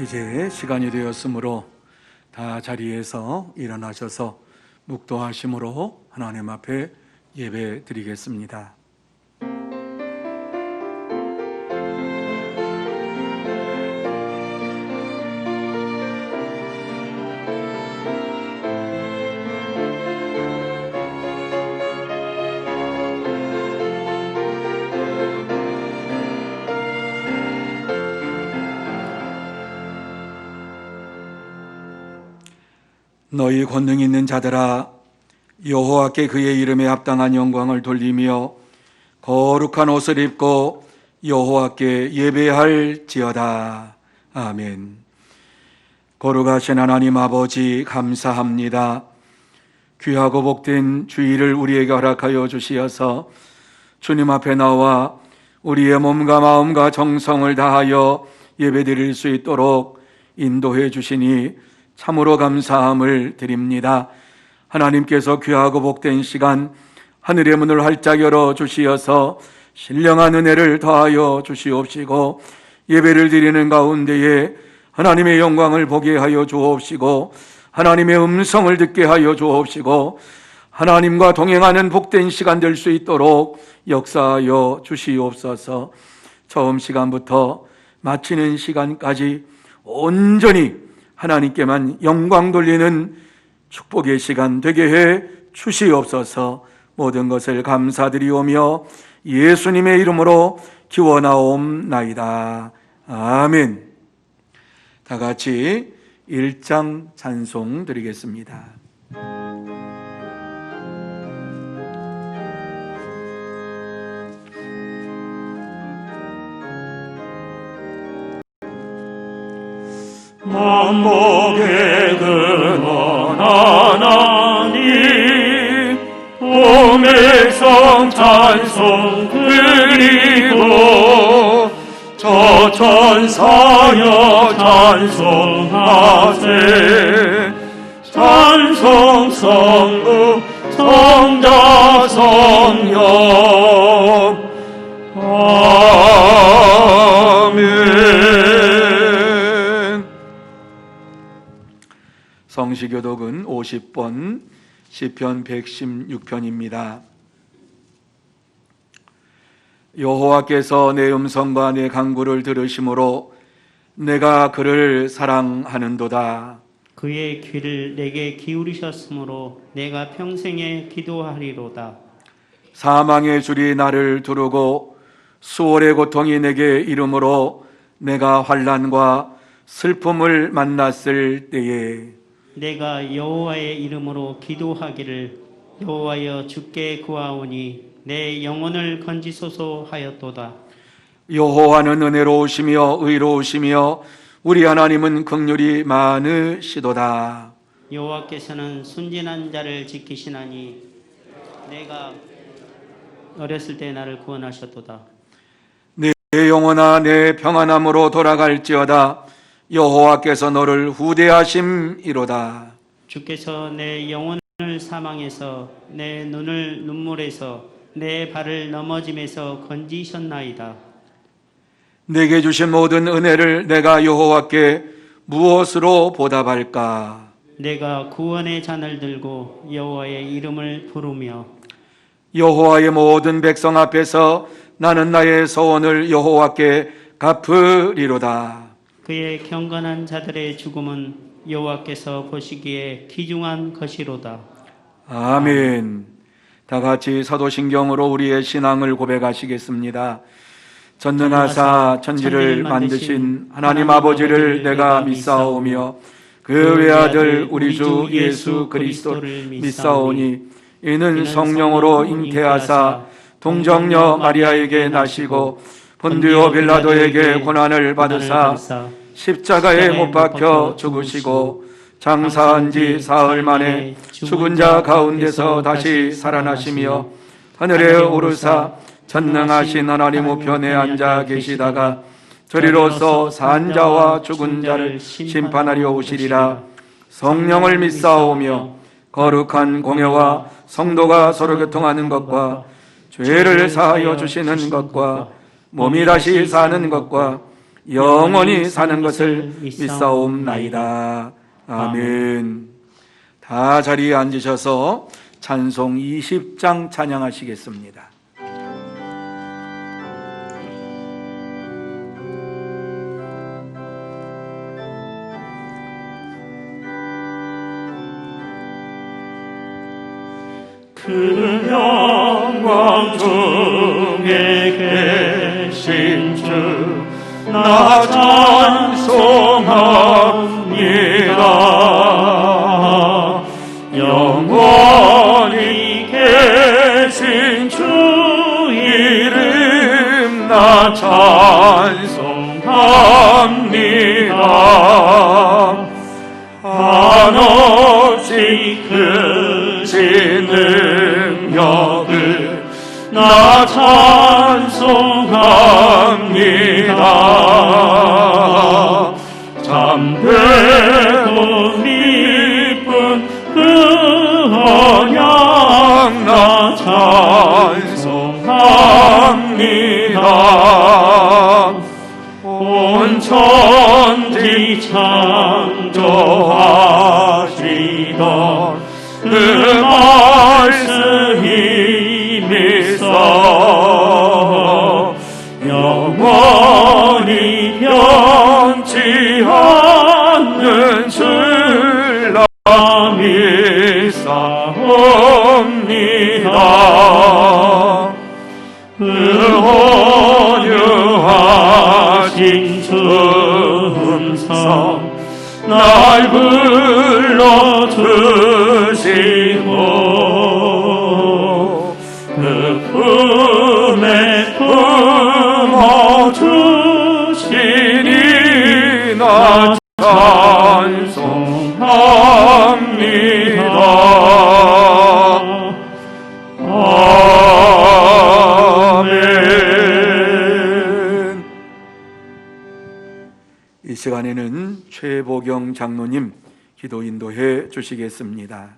이제 시간이 되었으므로 다 자리에서 일어나셔서 묵도하심으로 하나님 앞에 예배 드리겠습니다. 너희 권능 있는 자들아, 여호와께 그의 이름에 합당한 영광을 돌리며 거룩한 옷을 입고 여호와께 예배할지어다. 아멘. 거룩하신 하나님 아버지, 감사합니다. 귀하고 복된 주일을 우리에게 허락하여 주시어서 주님 앞에 나와 우리의 몸과 마음과 정성을 다하여 예배드릴 수 있도록 인도해 주시니 참으로 감사함을 드립니다. 하나님께서 귀하고 복된 시간 하늘의 문을 활짝 열어 주시어서 신령한 은혜를 더하여 주시옵시고 예배를 드리는 가운데에 하나님의 영광을 보게 하여 주옵시고 하나님의 음성을 듣게 하여 주옵시고 하나님과 동행하는 복된 시간 될 수 있도록 역사하여 주시옵소서. 처음 시간부터 마치는 시간까지 온전히 하나님께만 영광 돌리는 축복의 시간 되게 해 주시옵소서. 모든 것을 감사드리오며 예수님의 이름으로 기원하옵나이다. 아멘. 다 같이 1장 찬송 드리겠습니다. 만복의 근원 하나님, 오매성 찬송 드리고 저 천사여 찬송하세. 찬송 성부 성자 성령. 성시교독은 50번 시편 116편입니다. 여호와께서 내 음성과 내 간구를 들으심으로 내가 그를 사랑하는도다. 그의 귀를 내게 기울이셨으므로 내가 평생에 기도하리로다. 사망의 줄이 나를 두르고 수월의 고통이 내게 이르므로 내가 환난과 슬픔을 만났을 때에 내가 여호와의 이름으로 기도하기를 여호와여 주께 구하오니 내 영혼을 건지소서 하였도다. 여호와는 은혜로우시며 의로우시며 우리 하나님은 긍휼이 많으시도다. 여호와께서는 순진한 자를 지키시나니 내가 어렸을 때 나를 구원하셨도다. 내 영혼아 내 평안함으로 돌아갈지어다. 여호와께서 너를 후대하심이로다. 주께서 내 영혼을 사망에서 내 눈을 눈물에서 내 발을 넘어짐에서 건지셨나이다. 내게 주신 모든 은혜를 내가 여호와께 무엇으로 보답할까? 내가 구원의 잔을 들고 여호와의 이름을 부르며 여호와의 모든 백성 앞에서 나는 나의 소원을 여호와께 갚으리로다. 그의 경건한 자들의 죽음은 여호와께서 보시기에 귀중한 것이로다. 아멘. 다 같이 사도신경으로 우리의 신앙을 고백하시겠습니다. 전능하사 천지를 만드신 하나님 아버지를 내가 믿사오며 그 외아들 우리 주 예수 그리스도를 믿사오니 이는 성령으로 잉태하사 동정녀 마리아에게 나시고 본디오 빌라도에게 고난을 받으사 십자가에 못 박혀 죽으시고 장사한 지 사흘 만에 죽은 자 가운데서 다시 살아나시며 하늘에 오르사 전능하신 하나님 우편에 앉아 계시다가 저리로서 산 자와 죽은 자를 심판하려 오시리라. 성령을 믿사오며 거룩한 공회와 성도가 서로 교통하는 것과 죄를 사하여 주시는 것과 몸이 다시 사는 것과 영원히 사는 것을 믿사옵나이다. 아멘. 다 자리에 앉으셔서 찬송 20장 찬양하시겠습니다. 그 영광 중에 계신 주 나 찬송합니다. 영원히 계신 주 이름 나 찬송합니다. 한없이 크신 능력을 나 찬송합니다. 잠들고 기쁜 그 언약 나 찬송합니다. 온 천지 창조하시던 그 말씀이 믿어 영원히 변치 않는 줄 나 믿사옵니다. 그 온유하신 주 음성 날 불러주시고 그 품에 품어주시니 나 찬송합니다. 아멘. 이 시간에는 최보경 장로님 기도 인도해 주시겠습니다.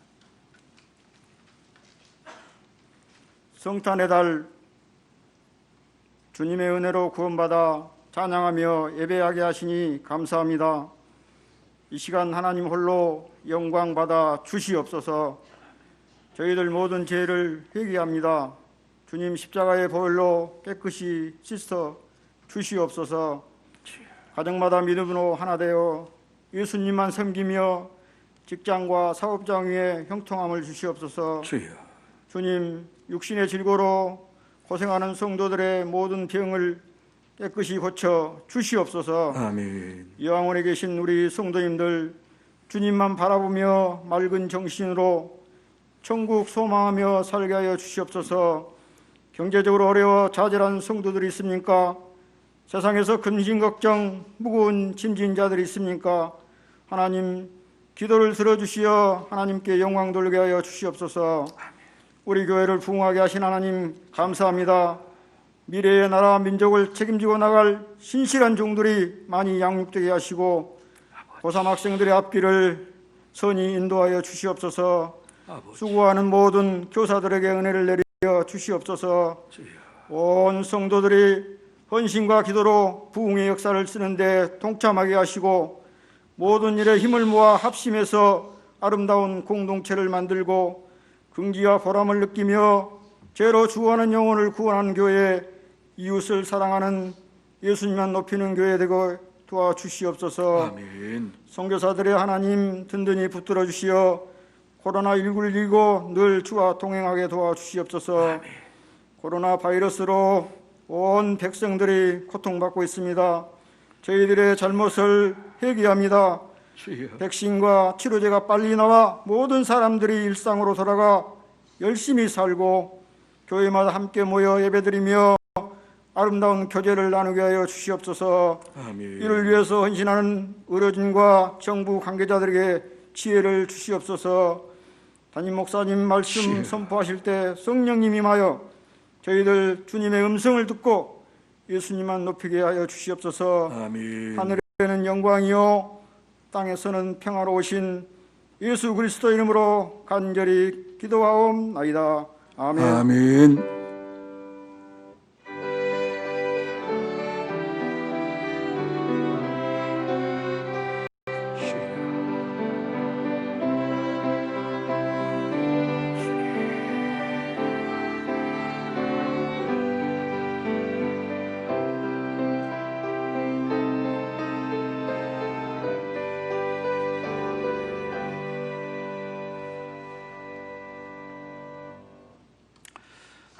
성탄의 달 주님의 은혜로 구원받아 찬양하며 예배하게 하시니 감사합니다. 이 시간 하나님 홀로 영광 받아 주시옵소서. 저희들 모든 죄를 회개합니다. 주님 십자가의 보혈로 깨끗이 씻어 주시옵소서. 가정마다 믿음으로 하나 되어 예수님만 섬기며 직장과 사업장 위에 형통함을 주시옵소서. 주여. 주님 육신의 질고로 고생하는 성도들의 모든 병을 깨끗이 고쳐 주시옵소서. 아멘. 영원에 계신 우리 성도님들 주님만 바라보며 맑은 정신으로 천국 소망하며 살게 하여 주시옵소서. 경제적으로 어려워 좌절한 성도들이 있습니까? 세상에서 근심 걱정 무거운 짐진 자들이 있습니까? 하나님 기도를 들어주시어 하나님께 영광 돌게 하여 주시옵소서. 우리 교회를 부흥하게 하신 하나님 감사합니다. 미래의 나라 민족을 책임지고 나갈 신실한 종들이 많이 양육되게 하시고 고3 학생들의 앞길을 선히 인도하여 주시옵소서. 수고하는 모든 교사들에게 은혜를 내려 주시옵소서. 온 성도들이 헌신과 기도로 부흥의 역사를 쓰는데 동참하게 하시고 모든 일에 힘을 모아 합심해서 아름다운 공동체를 만들고 긍지와 보람을 느끼며 죄로 죽어가는 영혼을 구원하는 교회, 이웃을 사랑하는 예수님만 높이는 교회 되고 도와주시옵소서. 아멘. 선교사들의 하나님 든든히 붙들어 주시어 코로나19를 이기고 늘 주와 동행하게 도와주시옵소서. 아멘. 코로나 바이러스로 온 백성들이 고통받고 있습니다. 저희들의 잘못을 회개합니다. 주여. 백신과 치료제가 빨리 나와 모든 사람들이 일상으로 돌아가 열심히 살고 교회마다 함께 모여 예배드리며 아름다운 교제를 나누게 하여 주시옵소서. 아멘. 이를 위해서 헌신하는 의료진과 정부 관계자들에게 지혜를 주시옵소서. 담임 목사님 말씀 선포하실 때 성령님 임하여 저희들 주님의 음성을 듣고 예수님만 높이게 하여 주시옵소서. 아멘. 하늘에는 영광이요 땅에서는 평화로우신 예수 그리스도 이름으로 간절히 기도하옵나이다. 아멘. 아멘.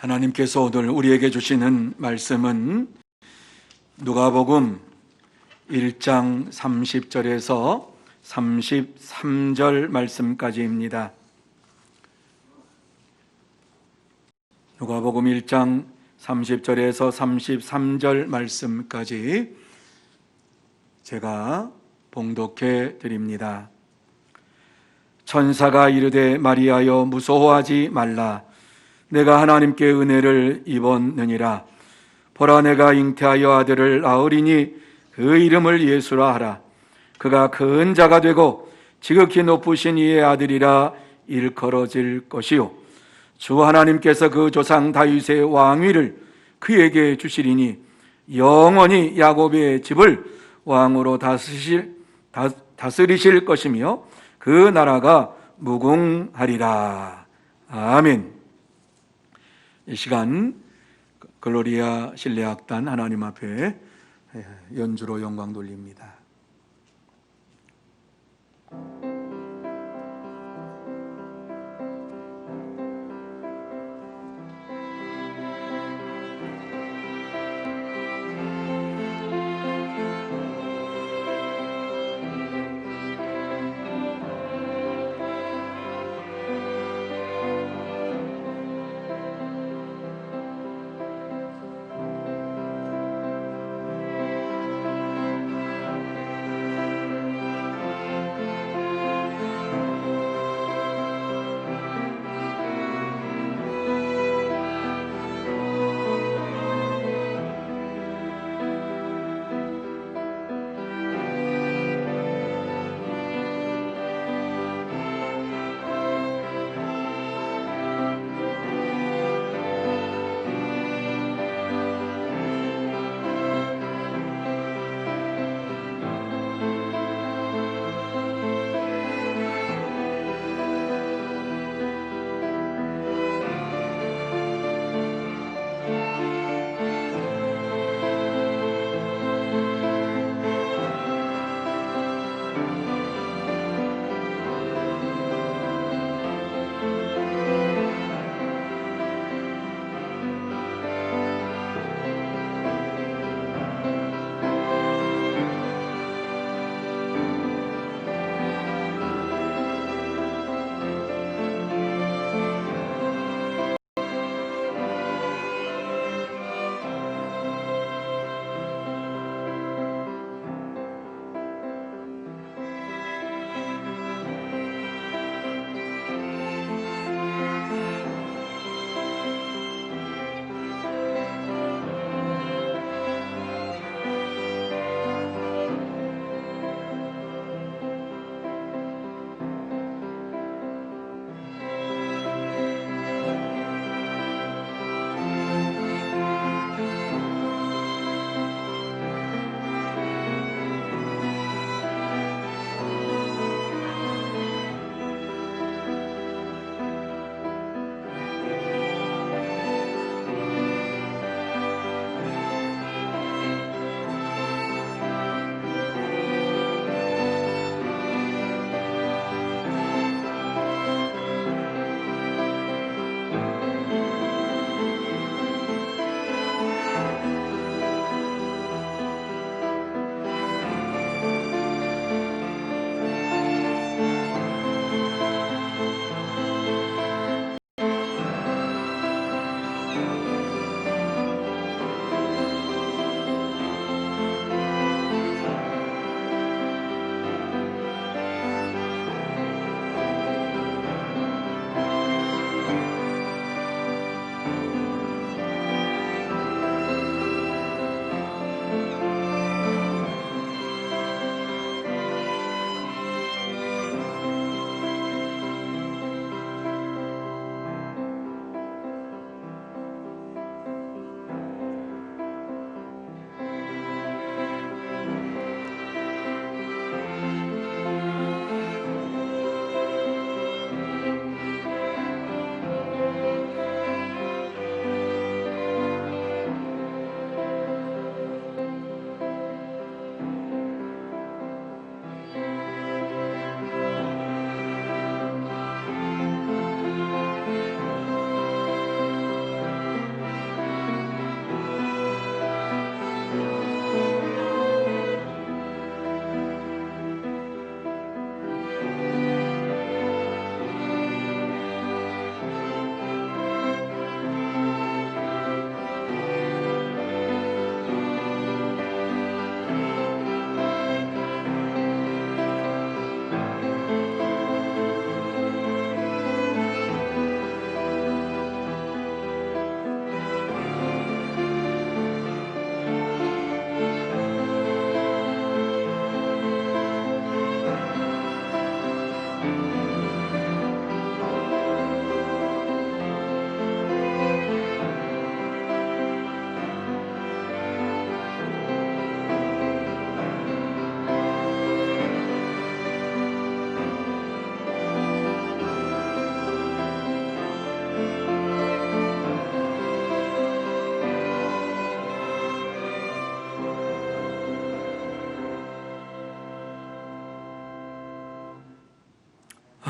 하나님께서 오늘 우리에게 주시는 말씀은 누가복음 1장 30절에서 33절 말씀까지입니다. 누가복음 1장 30절에서 33절 말씀까지 제가 봉독해 드립니다. 천사가 이르되 마리아여 무서워하지 말라. 내가 하나님께 은혜를 입었느니라. 보라 내가 잉태하여 아들을 낳으리니 그 이름을 예수라 하라. 그가 큰 자가 되고 지극히 높으신 이의 아들이라 일컬어질 것이요 주 하나님께서 그 조상 다윗의 왕위를 그에게 주시리니 영원히 야곱의 집을 왕으로 다스리실 것이며 그 나라가 무궁하리라. 아멘. 이 시간 글로리아 신뢰악단 하나님 앞에 연주로 영광 돌립니다.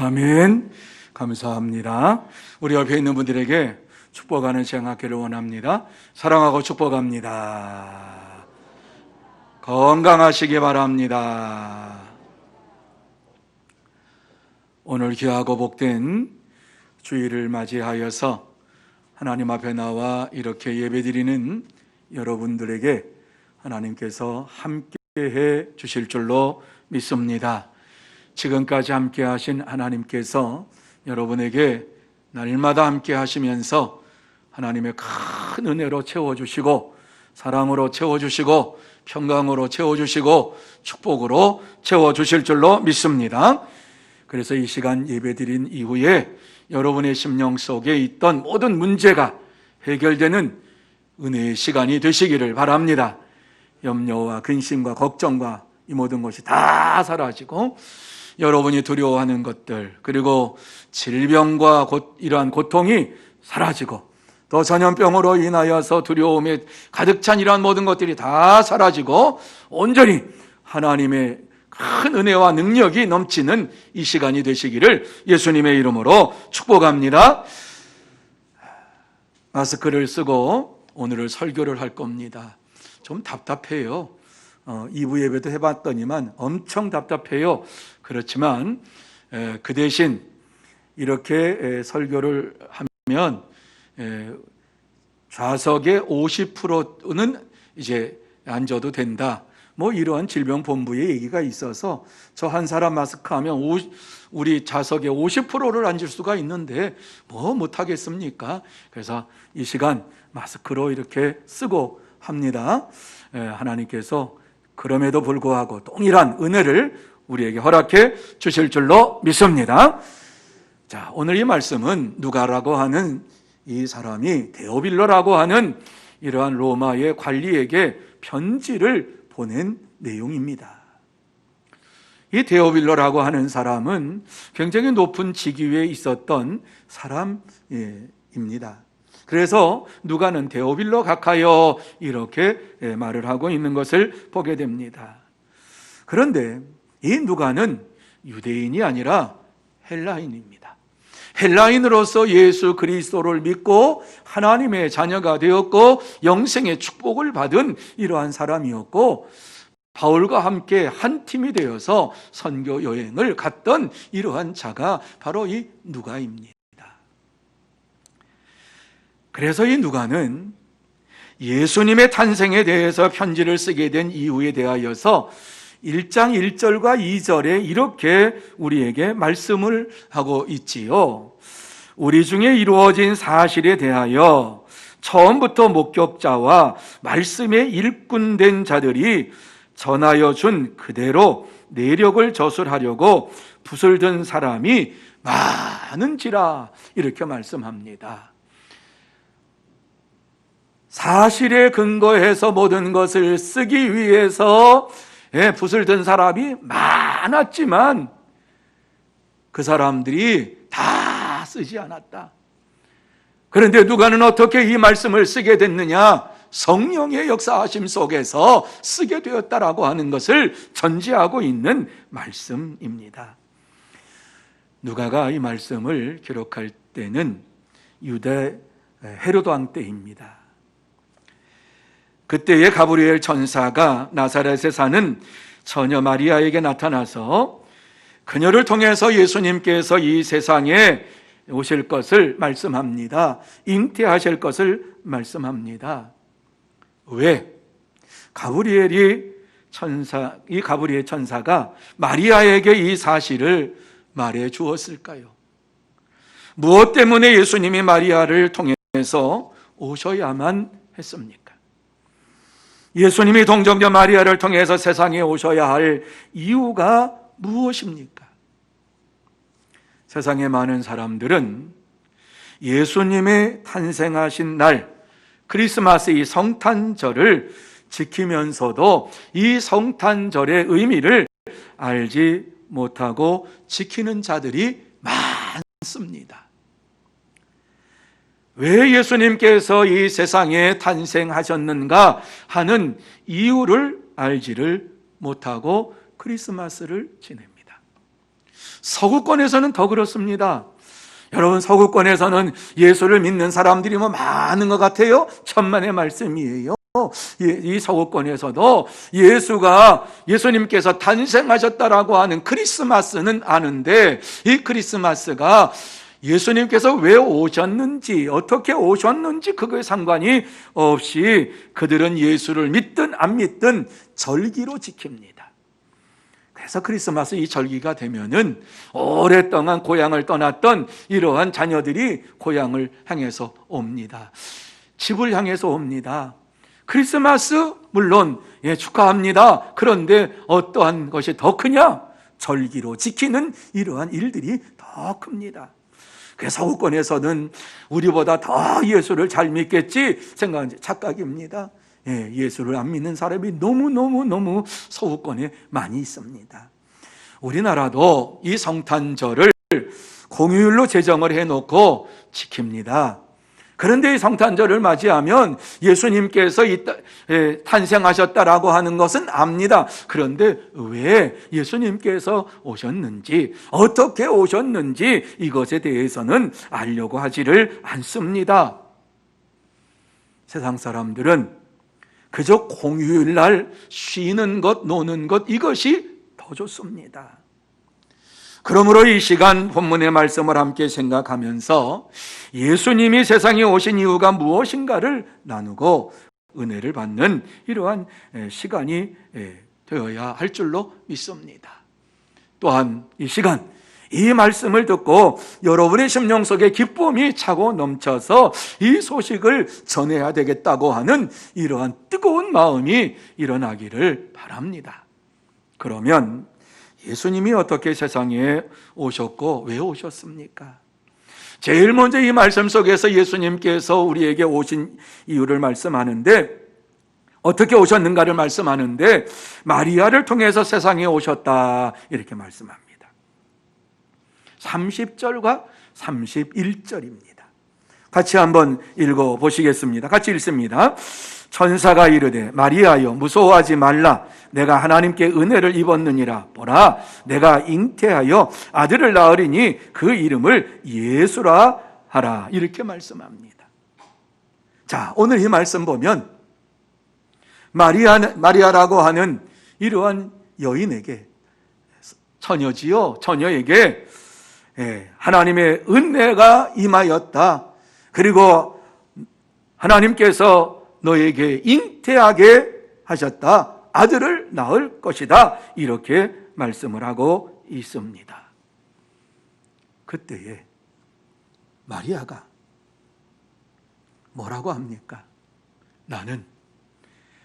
아멘. 감사합니다. 우리 옆에 있는 분들에게 축복하는 시간 갖기를 원합니다. 사랑하고 축복합니다. 건강하시기 바랍니다. 오늘 귀하고 복된 주일을 맞이하여서 하나님 앞에 나와 이렇게 예배드리는 여러분들에게 하나님께서 함께해 주실 줄로 믿습니다. 지금까지 함께 하신 하나님께서 여러분에게 날마다 함께 하시면서 하나님의 큰 은혜로 채워주시고 사랑으로 채워주시고 평강으로 채워주시고 축복으로 채워주실 줄로 믿습니다. 그래서 이 시간 예배드린 이후에 여러분의 심령 속에 있던 모든 문제가 해결되는 은혜의 시간이 되시기를 바랍니다. 염려와 근심과 걱정과 이 모든 것이 다 사라지고 여러분이 두려워하는 것들, 그리고 질병과 이러한 고통이 사라지고 또 전염병으로 인하여서 두려움에 가득 찬 이러한 모든 것들이 다 사라지고 온전히 하나님의 큰 은혜와 능력이 넘치는 이 시간이 되시기를 예수님의 이름으로 축복합니다. 마스크를 쓰고 오늘을 설교를 할 겁니다. 좀 답답해요. 2부 예배도 해봤더니만 엄청 답답해요. 그렇지만 그 대신 이렇게 설교를 하면 좌석의 50%는 이제 앉아도 된다. 뭐 이러한 질병본부의 얘기가 있어서 저 한 사람 마스크하면 우리 좌석의 50%를 앉을 수가 있는데 뭐 못하겠습니까? 그래서 이 시간 마스크로 이렇게 쓰고 합니다. 하나님께서 그럼에도 불구하고 동일한 은혜를 우리에게 허락해 주실 줄로 믿습니다. 자, 오늘 이 말씀은 누가라고 하는 이 사람이 데오빌로라고 하는 이러한 로마의 관리에게 편지를 보낸 내용입니다. 이 데오빌로라고 하는 사람은 굉장히 높은 직위에 있었던 사람입니다. 그래서 누가는 데오빌로 각하여 이렇게 말을 하고 있는 것을 보게 됩니다. 그런데 이 누가는 유대인이 아니라 헬라인입니다. 헬라인으로서 예수 그리스도를 믿고 하나님의 자녀가 되었고 영생의 축복을 받은 이러한 사람이었고 바울과 함께 한 팀이 되어서 선교 여행을 갔던 이러한 자가 바로 이 누가입니다. 그래서 이 누가는 예수님의 탄생에 대해서 편지를 쓰게 된 이유에 대하여서 1장 1절과 2절에 이렇게 우리에게 말씀을 하고 있지요. 우리 중에 이루어진 사실에 대하여 처음부터 목격자와 말씀에 일꾼된 자들이 전하여 준 그대로 내력을 저술하려고 붓을 든 사람이 많은지라 이렇게 말씀합니다. 사실에 근거해서 모든 것을 쓰기 위해서 붓을 든 사람이 많았지만 그 사람들이 다 쓰지 않았다. 그런데 누가는 어떻게 이 말씀을 쓰게 됐느냐? 성령의 역사하심 속에서 쓰게 되었다라고 하는 것을 전제하고 있는 말씀입니다. 누가가 이 말씀을 기록할 때는 유대 헤로도 왕 때입니다. 그때의 가브리엘 천사가 나사렛에 사는 처녀 마리아에게 나타나서 그녀를 통해서 예수님께서 이 세상에 오실 것을 말씀합니다. 잉태하실 것을 말씀합니다. 왜? 이 가브리엘 천사가 마리아에게 이 사실을 말해 주었을까요? 무엇 때문에 예수님이 마리아를 통해서 오셔야만 했습니까? 예수님이 동정녀 마리아를 통해서 세상에 오셔야 할 이유가 무엇입니까? 세상의 많은 사람들은 예수님의 탄생하신 날 크리스마스 이 성탄절을 지키면서도 이 성탄절의 의미를 알지 못하고 지키는 자들이 많습니다. 왜 예수님께서 이 세상에 탄생하셨는가 하는 이유를 알지를 못하고 크리스마스를 지냅니다. 서구권에서는 더 그렇습니다. 여러분, 서구권에서는 예수를 믿는 사람들이 많은 것 같아요. 천만의 말씀이에요. 이 서구권에서도 예수님께서 탄생하셨다라고 하는 크리스마스는 아는데, 이 크리스마스가 예수님께서 왜 오셨는지, 어떻게 오셨는지 그거에 상관이 없이 그들은 예수를 믿든 안 믿든 절기로 지킵니다. 그래서 크리스마스 이 절기가 되면은 오랫동안 고향을 떠났던 이러한 자녀들이 고향을 향해서 옵니다. 집을 향해서 옵니다. 크리스마스 물론 축하합니다. 그런데 어떠한 것이 더 크냐? 절기로 지키는 이러한 일들이 더 큽니다. 그래서 서구권에서는 우리보다 더 예수를 잘 믿겠지 생각하는 착각입니다. 예수를 안 믿는 사람이 너무 서구권에 많이 있습니다. 우리나라도 이 성탄절을 공휴일로 제정을 해놓고 지킵니다. 그런데 이 성탄절을 맞이하면 예수님께서 탄생하셨다라고 하는 것은 압니다. 그런데 왜 예수님께서 오셨는지, 어떻게 오셨는지 이것에 대해서는 알려고 하지를 않습니다. 세상 사람들은 그저 공휴일날 쉬는 것, 노는 것, 이것이 더 좋습니다. 그러므로 이 시간 본문의 말씀을 함께 생각하면서 예수님이 세상에 오신 이유가 무엇인가를 나누고 은혜를 받는 이러한 시간이 되어야 할 줄로 믿습니다. 또한 이 시간, 이 말씀을 듣고 여러분의 심령 속에 기쁨이 차고 넘쳐서 이 소식을 전해야 되겠다고 하는 이러한 뜨거운 마음이 일어나기를 바랍니다. 그러면 예수님이 어떻게 세상에 오셨고 왜 오셨습니까? 제일 먼저 이 말씀 속에서 예수님께서 우리에게 오신 이유를 말씀하는데, 어떻게 오셨는가를 말씀하는데 마리아를 통해서 세상에 오셨다 이렇게 말씀합니다. 30절과 31절입니다. 같이 한번 읽어보시겠습니다. 같이 읽습니다. 천사가 이르되 마리아여 무서워하지 말라. 내가 하나님께 은혜를 입었느니라. 보라, 내가 잉태하여 아들을 낳으리니 그 이름을 예수라 하라. 이렇게 말씀합니다. 자, 오늘 이 말씀 보면 마리아라고 하는 이러한 여인에게, 처녀지요, 처녀에게 하나님의 은혜가 임하였다. 그리고 하나님께서 너에게 잉태하게 하셨다. 아들을 낳을 것이다. 이렇게 말씀을 하고 있습니다. 그때에 마리아가 뭐라고 합니까? 나는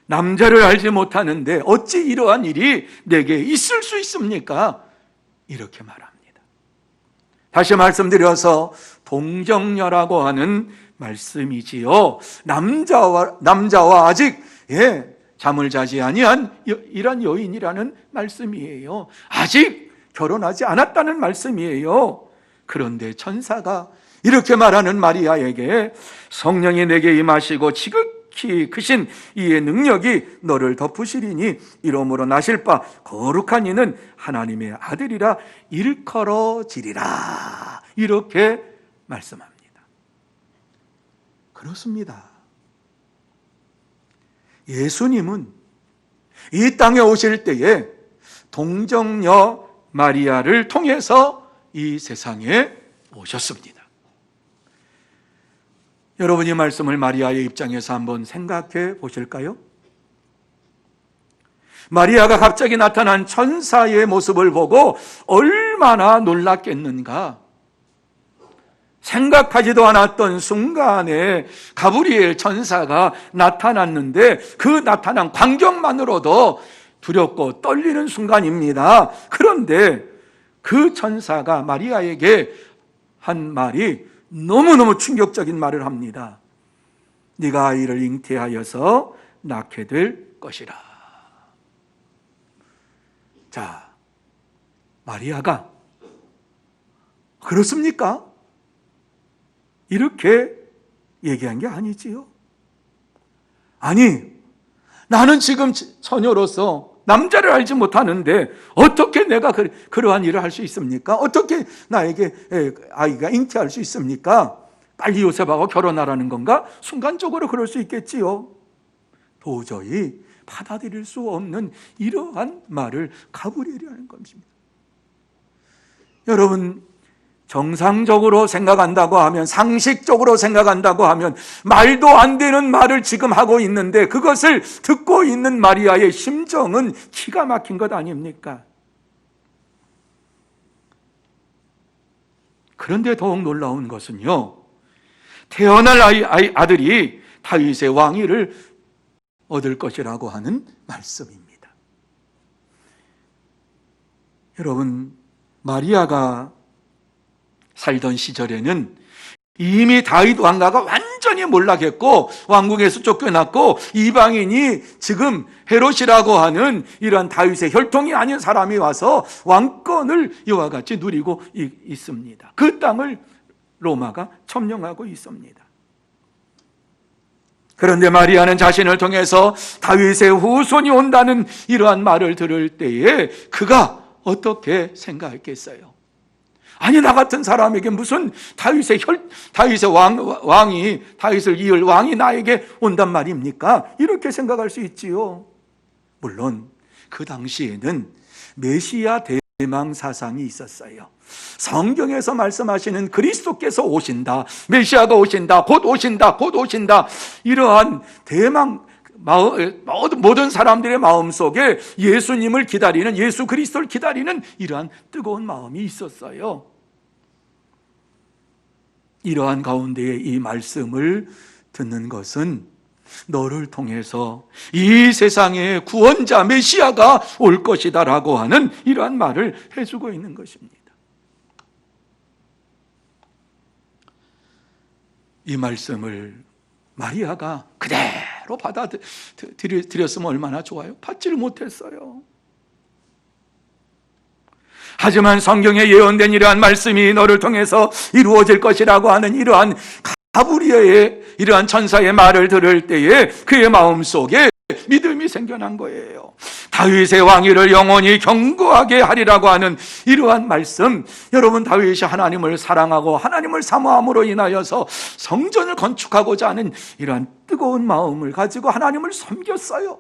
남자를 알지 못하는데 어찌 이러한 일이 내게 있을 수 있습니까? 이렇게 말합니다. 다시 말씀드려서 동정녀라고 하는 말씀이지요. 남자와 아직 잠을 자지 아니한 이런 여인이라는 말씀이에요. 아직 결혼하지 않았다는 말씀이에요. 그런데 천사가 이렇게 말하는 마리아에게 성령이 내게 임하시고 지극히 크신 이의 능력이 너를 덮으시리니 이러므로 나실 바 거룩한 이는 하나님의 아들이라 일컬어지리라. 이렇게 말씀합니다. 그렇습니다. 예수님은 이 땅에 오실 때에 동정녀 마리아를 통해서 이 세상에 오셨습니다. 여러분이 말씀을 마리아의 입장에서 한번 생각해 보실까요? 마리아가 갑자기 나타난 천사의 모습을 보고 얼마나 놀랐겠는가. 생각하지도 않았던 순간에 가브리엘 천사가 나타났는데 그 나타난 광경만으로도 두렵고 떨리는 순간입니다. 그런데 그 천사가 마리아에게 한 말이 너무너무 충격적인 말을 합니다. 네가 아이를 잉태하여서 낳게 될 것이라. 자, 마리아가 그렇습니까? 이렇게 얘기한 게 아니지요. 아니, 나는 지금 처녀로서 남자를 알지 못하는데 어떻게 내가 그러한 일을 할 수 있습니까? 어떻게 나에게 아이가 잉태할 수 있습니까? 빨리 요셉하고 결혼하라는 건가? 순간적으로 그럴 수 있겠지요. 도저히 받아들일 수 없는 이러한 말을 가브리엘이라는 것입니다. 여러분, 정상적으로 생각한다고 하면, 상식적으로 생각한다고 하면 말도 안 되는 말을 지금 하고 있는데 그것을 듣고 있는 마리아의 심정은 기가 막힌 것 아닙니까? 그런데 더욱 놀라운 것은요, 태어날 아들이 다윗의 왕위를 얻을 것이라고 하는 말씀입니다. 여러분, 마리아가 살던 시절에는 이미 다윗 왕가가 완전히 몰락했고 왕궁에서 쫓겨났고 이방인이 지금 헤롯이라고 하는 이러한 다윗의 혈통이 아닌 사람이 와서 왕권을 이와 같이 누리고 있습니다. 그 땅을 로마가 점령하고 있습니다. 그런데 마리아는 자신을 통해서 다윗의 후손이 온다는 이러한 말을 들을 때에 그가 어떻게 생각했겠어요? 아니, 나 같은 사람에게 무슨 다윗의 왕이, 다윗을 이을 왕이 나에게 온단 말입니까? 이렇게 생각할 수 있지요. 물론 그 당시에는 메시아 대망 사상이 있었어요. 성경에서 말씀하시는 그리스도께서 오신다, 메시아가 오신다, 곧 오신다, 곧 오신다, 이러한 대망, 모든 사람들의 마음속에 예수님을 기다리는, 예수 그리스도를 기다리는 이러한 뜨거운 마음이 있었어요. 이러한 가운데에 이 말씀을 듣는 것은 너를 통해서 이 세상의 구원자 메시아가 올 것이다 라고 하는 이러한 말을 해주고 있는 것입니다. 이 말씀을 마리아가 그대로 받아들였으면 얼마나 좋아요. 받지를 못했어요. 하지만 성경에 예언된 이러한 말씀이 너를 통해서 이루어질 것이라고 하는 이러한 가브리엘의 이러한 천사의 말을 들을 때에 그의 마음속에 믿음이 생겨난 거예요. 다윗의 왕위를 영원히 견고하게 하리라고 하는 이러한 말씀, 여러분, 다윗이 하나님을 사랑하고 하나님을 사모함으로 인하여서 성전을 건축하고자 하는 이러한 뜨거운 마음을 가지고 하나님을 섬겼어요.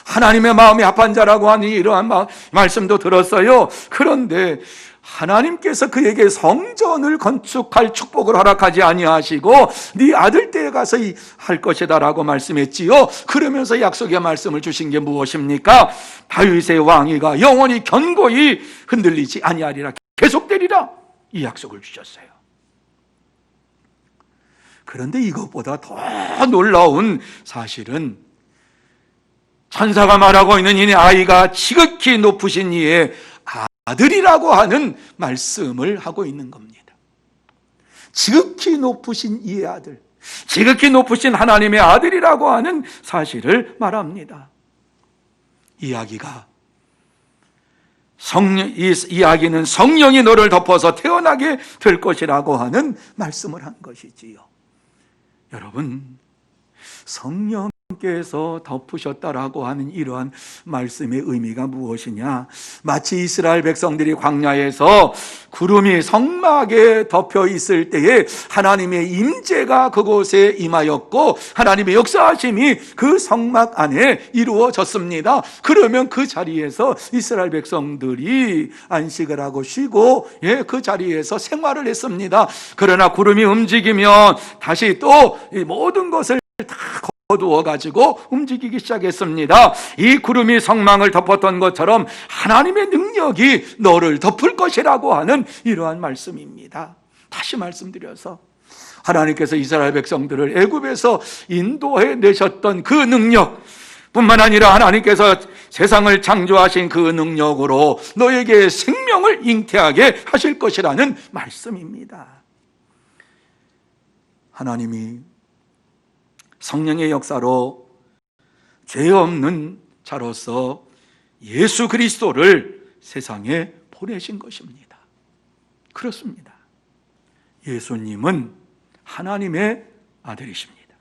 하나님의 마음이 합한 자라고 하는 이러한 말씀도 들었어요. 그런데 하나님께서 그에게 성전을 건축할 축복을 허락하지 아니하시고 네 아들 때에 가서 할 것이다 라고 말씀했지요. 그러면서 약속의 말씀을 주신 게 무엇입니까? 다윗의 왕위가 영원히 견고히 흔들리지 아니하리라, 계속되리라, 이 약속을 주셨어요. 그런데 이것보다 더 놀라운 사실은 천사가 말하고 있는 이의 아이가 지극히 높으신 이의 아들이라고 하는 말씀을 하고 있는 겁니다. 지극히 높으신 이의 아들, 지극히 높으신 하나님의 아들이라고 하는 사실을 말합니다. 이야기는 성령이 너를 덮어서 태어나게 될 것이라고 하는 말씀을 한 것이지요. 여러분, 성령께서 덮으셨다라고 하는 이러한 말씀의 의미가 무엇이냐? 마치 이스라엘 백성들이 광야에서 구름이 성막에 덮여 있을 때에 하나님의 임재가 그곳에 임하였고 하나님의 역사하심이 그 성막 안에 이루어졌습니다. 그러면 그 자리에서 이스라엘 백성들이 안식을 하고 쉬고 그 자리에서 생활을 했습니다. 그러나 구름이 움직이면 다시 또 모든 것을 다 어두워 가지고 움직이기 시작했습니다. 이 구름이 성막을 덮었던 것처럼 하나님의 능력이 너를 덮을 것이라고 하는 이러한 말씀입니다. 다시 말씀드려서 하나님께서 이스라엘 백성들을 애굽에서 인도해 내셨던 그 능력 뿐만 아니라 하나님께서 세상을 창조하신 그 능력으로 너에게 생명을 잉태하게 하실 것이라는 말씀입니다. 하나님이 성령의 역사로 죄 없는 자로서 예수 그리스도를 세상에 보내신 것입니다. 그렇습니다. 예수님은 하나님의 아들이십니다.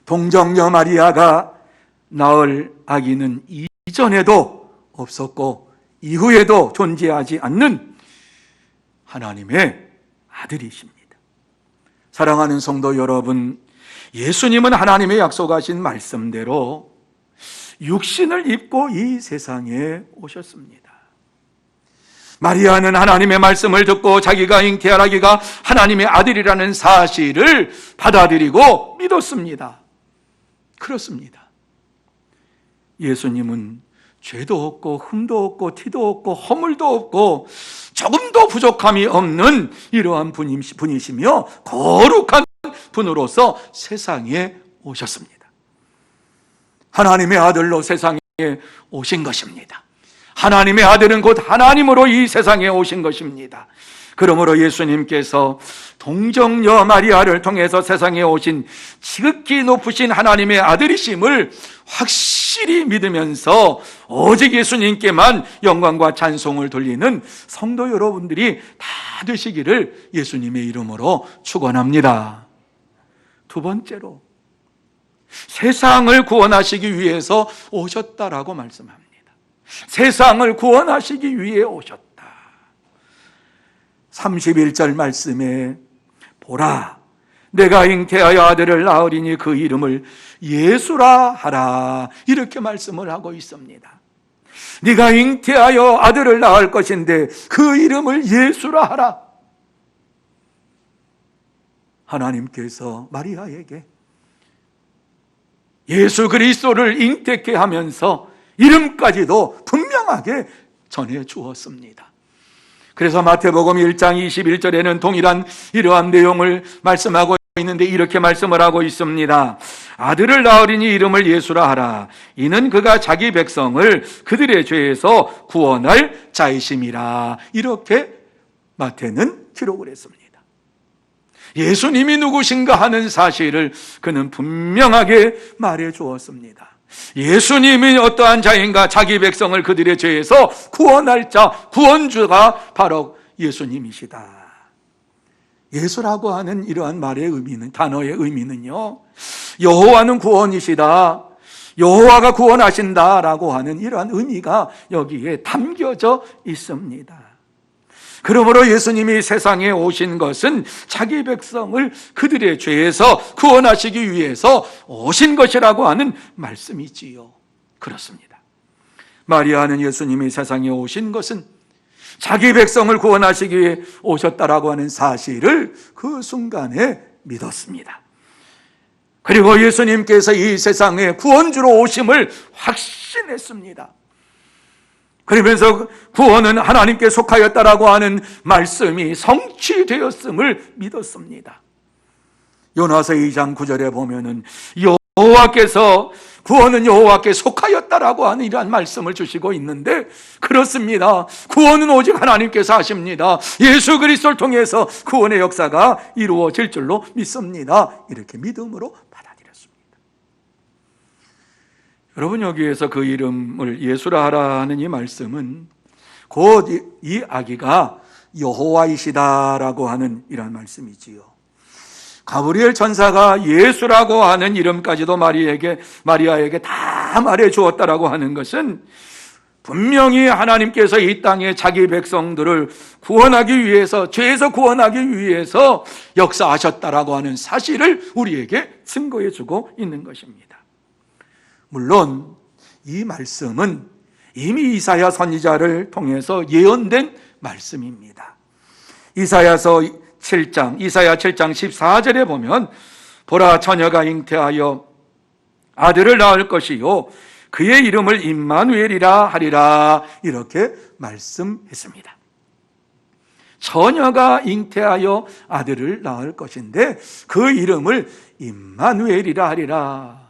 동정녀 마리아가 낳을 아기는 이전에도 없었고 이후에도 존재하지 않는 하나님의 아들이십니다. 사랑하는 성도 여러분, 예수님은 하나님의 약속하신 말씀대로 육신을 입고 이 세상에 오셨습니다. 마리아는 하나님의 말씀을 듣고 자기가 잉태하라기가 하나님의 아들이라는 사실을 받아들이고 믿었습니다. 그렇습니다. 예수님은 죄도 없고 흠도 없고 티도 없고 허물도 없고 조금도 부족함이 없는 이러한 분이시며 거룩한 분으로서 세상에 오셨습니다. 하나님의 아들로 세상에 오신 것입니다. 하나님의 아들은 곧 하나님으로 이 세상에 오신 것입니다. 그러므로 예수님께서 동정녀 마리아를 통해서 세상에 오신 지극히 높으신 하나님의 아들이심을 확실히 믿으면서 오직 예수님께만 영광과 찬송을 돌리는 성도 여러분들이 다 되시기를 예수님의 이름으로 축원합니다. 두 번째로, 세상을 구원하시기 위해서 오셨다라고 말씀합니다. 세상을 구원하시기 위해 오셨다. 31절 말씀에 보라, 내가 잉태하여 아들을 낳으리니 그 이름을 예수라 하라, 이렇게 말씀을 하고 있습니다. 네가 잉태하여 아들을 낳을 것인데 그 이름을 예수라 하라. 하나님께서 마리아에게 예수 그리스도를 잉태케 하면서 이름까지도 분명하게 전해 주었습니다. 그래서 마태복음 1장 21절에는 동일한 이러한 내용을 말씀하고 있는데 이렇게 말씀을 하고 있습니다. 아들을 낳으리니 이름을 예수라 하라. 이는 그가 자기 백성을 그들의 죄에서 구원할 자이심이라. 이렇게 마태는 기록을 했습니다. 예수님이 누구신가 하는 사실을 그는 분명하게 말해 주었습니다. 예수님이 어떠한 자인가, 자기 백성을 그들의 죄에서 구원할 자, 구원주가 바로 예수님이시다. 예수라고 하는 이러한 말의 의미는, 단어의 의미는요, 여호와는 구원이시다, 여호와가 구원하신다라고 하는 이러한 의미가 여기에 담겨져 있습니다. 그러므로 예수님이 세상에 오신 것은 자기 백성을 그들의 죄에서 구원하시기 위해서 오신 것이라고 하는 말씀이지요. 그렇습니다. 마리아는 예수님이 세상에 오신 것은 자기 백성을 구원하시기 위해 오셨다라고 하는 사실을 그 순간에 믿었습니다. 그리고 예수님께서 이 세상에 구원주로 오심을 확신했습니다. 그러면서 구원은 하나님께 속하였다라고 하는 말씀이 성취되었음을 믿었습니다. 요나서 2장 9절에 보면은 여호와께서, 구원은 여호와께 속하였다라고 하는 이러한 말씀을 주시고 있는데, 그렇습니다. 구원은 오직 하나님께서 하십니다. 예수 그리스도를 통해서 구원의 역사가 이루어질 줄로 믿습니다. 이렇게 믿음으로 받아들였습니다. 여러분, 여기에서 그 이름을 예수라 하라는 이 말씀은 곧 이 아기가 여호와이시다라고 하는 이런 말씀이지요. 가브리엘 천사가 예수라고 하는 이름까지도 마리아에게 다 말해 주었다라고 하는 것은 분명히 하나님께서 이 땅에 자기 백성들을 구원하기 위해서, 죄에서 구원하기 위해서 역사하셨다라고 하는 사실을 우리에게 증거해 주고 있는 것입니다. 물론 이 말씀은 이미 이사야 선지자를 통해서 예언된 말씀입니다. 이사야 7장 14절에 보면 보라, 처녀가 잉태하여 아들을 낳을 것이요 그의 이름을 임마누엘이라 하리라, 이렇게 말씀했습니다. 처녀가 잉태하여 아들을 낳을 것인데 그 이름을 임마누엘이라 하리라.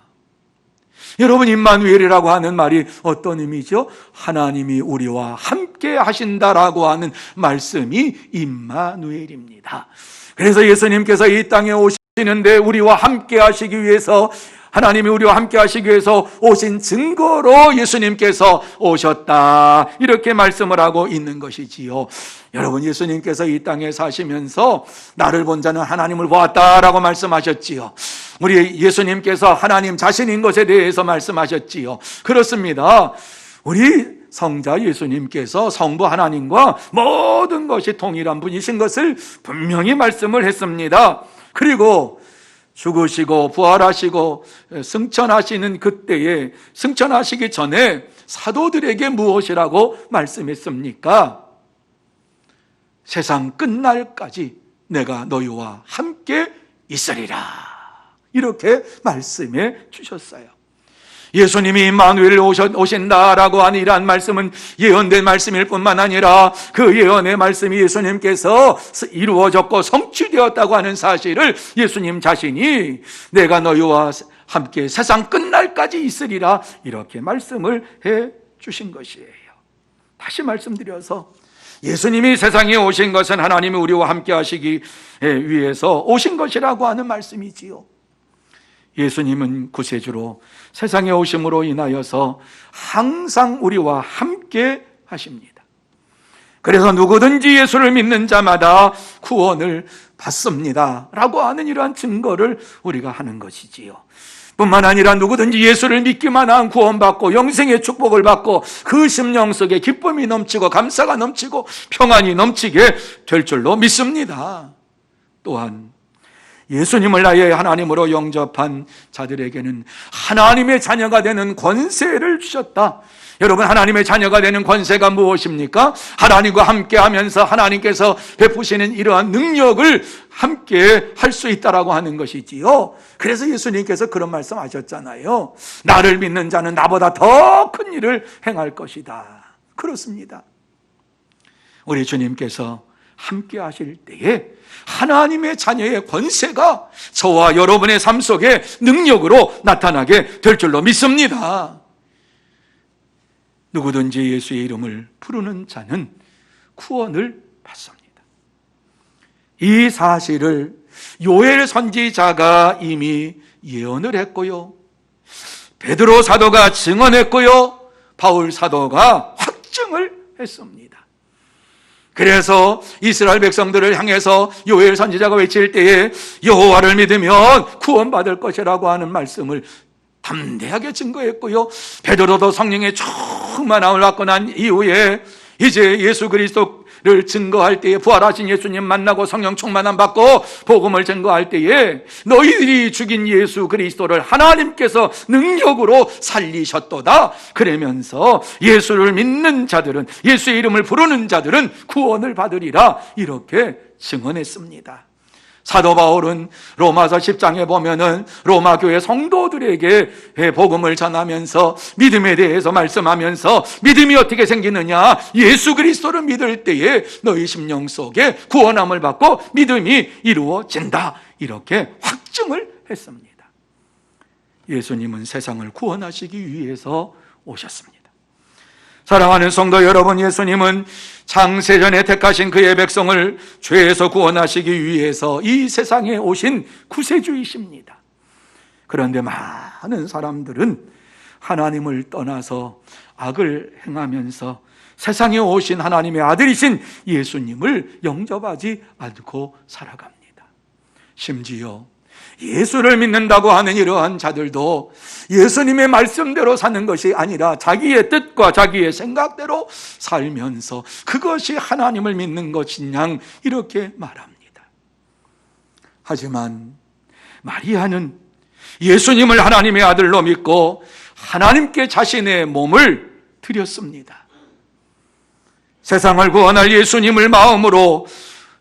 여러분, 임마누엘이라고 하는 말이 어떤 의미죠? 하나님이 우리와 함께 하신다라고 하는 말씀이 임마누엘입니다. 그래서 예수님께서 이 땅에 오시는데 우리와 함께 하시기 위해서, 하나님이 우리와 함께 하시기 위해서 오신 증거로 예수님께서 오셨다, 이렇게 말씀을 하고 있는 것이지요. 여러분, 예수님께서 이 땅에 사시면서 나를 본 자는 하나님을 보았다라고 말씀하셨지요. 우리 예수님께서 하나님 자신인 것에 대해서 말씀하셨지요. 그렇습니다. 우리 성자 예수님께서 성부 하나님과 모든 것이 동일한 분이신 것을 분명히 말씀을 했습니다. 그리고 죽으시고 부활하시고 승천하시는 그때에, 승천하시기 전에 사도들에게 무엇이라고 말씀했습니까? 세상 끝날까지 내가 너희와 함께 있으리라, 이렇게 말씀해 주셨어요. 예수님이 임마누엘 오신다라고 하는 이러한 말씀은 예언된 말씀일 뿐만 아니라 그 예언의 말씀이 예수님께서 이루어졌고 성취되었다고 하는 사실을 예수님 자신이 내가 너희와 함께 세상 끝날까지 있으리라, 이렇게 말씀을 해 주신 것이에요. 다시 말씀드려서 예수님이 세상에 오신 것은 하나님이 우리와 함께 하시기 위해서 오신 것이라고 하는 말씀이지요. 예수님은 구세주로 세상에 오심으로 인하여서 항상 우리와 함께 하십니다. 그래서 누구든지 예수를 믿는 자마다 구원을 받습니다 라고 하는 이러한 증거를 우리가 하는 것이지요. 뿐만 아니라 누구든지 예수를 믿기만 한 구원받고 영생의 축복을 받고 그 심령 속에 기쁨이 넘치고 감사가 넘치고 평안이 넘치게 될 줄로 믿습니다. 또한 예수님을 나의 하나님으로 영접한 자들에게는 하나님의 자녀가 되는 권세를 주셨다. 여러분, 하나님의 자녀가 되는 권세가 무엇입니까? 하나님과 함께 하면서 하나님께서 베푸시는 이러한 능력을 함께 할 수 있다라고 하는 것이지요. 그래서 예수님께서 그런 말씀 하셨잖아요. 나를 믿는 자는 나보다 더 큰 일을 행할 것이다. 그렇습니다. 우리 주님께서 함께 하실 때에 하나님의 자녀의 권세가 저와 여러분의 삶 속에 능력으로 나타나게 될 줄로 믿습니다. 누구든지 예수의 이름을 부르는 자는 구원을 받습니다. 이 사실을 요엘 선지자가 이미 예언을 했고요, 베드로 사도가 증언했고요, 바울 사도가 확증을 했습니다. 그래서 이스라엘 백성들을 향해서 요엘 선지자가 외칠 때에 여호와를 믿으면 구원받을 것이라고 하는 말씀을 담대하게 증거했고요, 베드로도 성령의 충만함을 받고 난 이후에 이제 예수 그리스도를 증거할 때에, 부활하신 예수님 만나고 성령 충만함 받고 복음을 증거할 때에 너희들이 죽인 예수 그리스도를 하나님께서 능력으로 살리셨도다, 그러면서 예수를 믿는 자들은, 예수의 이름을 부르는 자들은 구원을 받으리라, 이렇게 증언했습니다. 사도 바울은 로마서 10장에 보면은 로마 교회 성도들에게 복음을 전하면서 믿음에 대해서 말씀하면서 믿음이 어떻게 생기느냐, 예수 그리스도를 믿을 때에 너희 심령 속에 구원함을 받고 믿음이 이루어진다, 이렇게 확증을 했습니다. 예수님은 세상을 구원하시기 위해서 오셨습니다. 사랑하는 성도 여러분, 예수님은 창세전에 택하신 그의 백성을 죄에서 구원하시기 위해서 이 세상에 오신 구세주이십니다. 그런데 많은 사람들은 하나님을 떠나서 악을 행하면서 세상에 오신 하나님의 아들이신 예수님을 영접하지 않고 살아갑니다. 심지어 예수를 믿는다고 하는 이러한 자들도 예수님의 말씀대로 사는 것이 아니라 자기의 뜻과 자기의 생각대로 살면서 그것이 하나님을 믿는 것이냐, 이렇게 말합니다. 하지만 마리아는 예수님을 하나님의 아들로 믿고 하나님께 자신의 몸을 드렸습니다. 세상을 구원할 예수님을 마음으로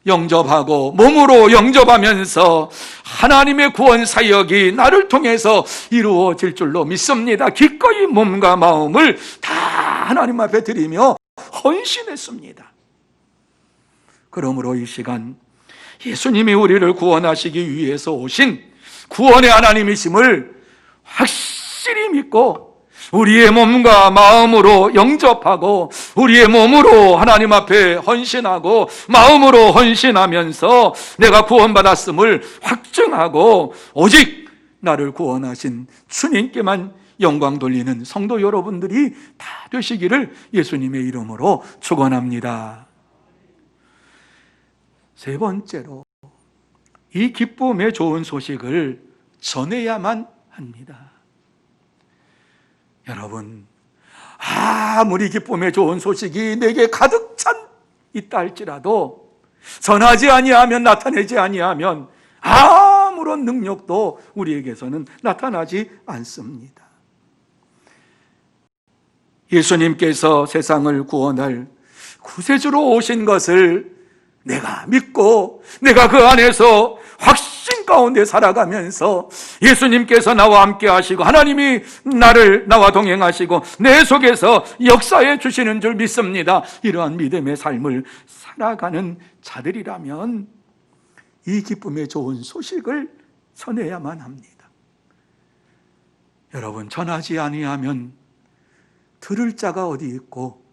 영접하고 몸으로 영접하면서 하나님의 구원 사역이 나를 통해서 이루어질 줄로 믿습니다. 기꺼이 몸과 마음을 다 하나님 앞에 드리며 헌신했습니다. 그러므로 이 시간 예수님이 우리를 구원하시기 위해서 오신 구원의 하나님이심을 확실히 믿고 우리의 몸과 마음으로 영접하고 우리의 몸으로 하나님 앞에 헌신하고 마음으로 헌신하면서 내가 구원받았음을 확증하고 오직 나를 구원하신 주님께만 영광 돌리는 성도 여러분들이 다 되시기를 예수님의 이름으로 축원합니다. 세 번째로, 이 기쁨의 좋은 소식을 전해야만 합니다. 여러분, 아무리 기쁨의 좋은 소식이 내게 가득 찬 있다 할지라도 전하지 아니하면, 나타내지 아니하면 아무런 능력도 우리에게서는 나타나지 않습니다. 예수님께서 세상을 구원할 구세주로 오신 것을 내가 믿고 내가 그 안에서 확신 가운데 살아가면서 예수님께서 나와 함께 하시고 하나님이 나와 동행하시고 내 속에서 역사해 주시는 줄 믿습니다. 이러한 믿음의 삶을 살아가는 자들이라면 이 기쁨의 좋은 소식을 전해야만 합니다. 여러분, 전하지 아니하면 들을 자가 어디 있고,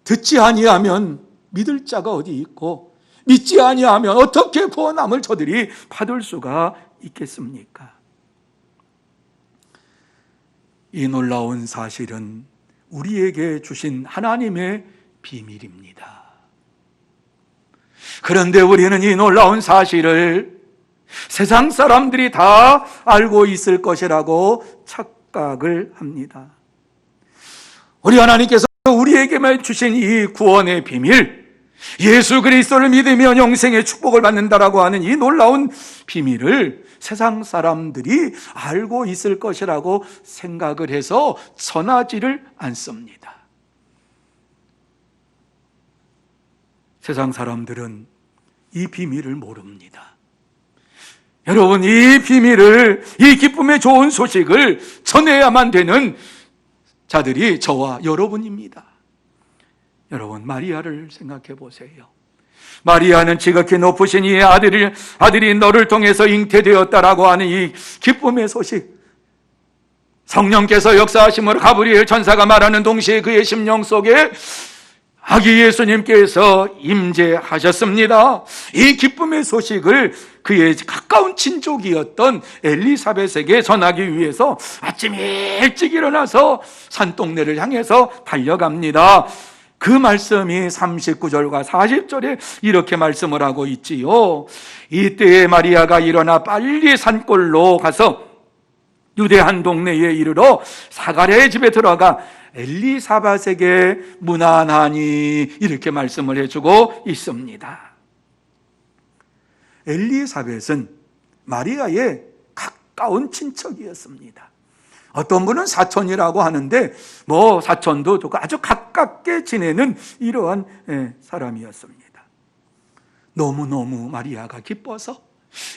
듣지 아니하면 믿을 자가 어디 있고, 믿지 아니하면 어떻게 구원함을 저들이 받을 수가 있겠습니까? 이 놀라운 사실은 우리에게 주신 하나님의 비밀입니다. 그런데 우리는 이 놀라운 사실을 세상 사람들이 다 알고 있을 것이라고 착각을 합니다. 우리 하나님께서 우리에게만 주신 이 구원의 비밀, 예수 그리스도를 믿으면 영생의 축복을 받는다라고 하는 이 놀라운 비밀을 세상 사람들이 알고 있을 것이라고 생각을 해서 전하지를 않습니다. 세상 사람들은 이 비밀을 모릅니다. 여러분, 이 비밀을, 이 기쁨의 좋은 소식을 전해야만 되는 자들이 저와 여러분입니다. 여러분, 마리아를 생각해 보세요. 마리아는 지극히 높으신 이 아들이 너를 통해서 잉태되었다라고 하는 이 기쁨의 소식, 성령께서 역사하심으로 가브리엘 천사가 말하는 동시에 그의 심령 속에 아기 예수님께서 임재하셨습니다. 이 기쁨의 소식을 그의 가까운 친족이었던 엘리사벳에게 전하기 위해서 아침 일찍 일어나서 산동네를 향해서 달려갑니다. 그 말씀이 39절과 40절에 이렇게 말씀을 하고 있지요. 이때에 마리아가 일어나 빨리 산골로 가서 유대 한 동네에 이르러 사가랴의 집에 들어가 엘리사벳에게 문안하니, 이렇게 말씀을 해주고 있습니다. 엘리사벳은 마리아의 가까운 친척이었습니다. 어떤 분은 사촌이라고 하는데 사촌도 아주 가깝게 지내는 이러한 사람이었습니다. 너무너무 마리아가 기뻐서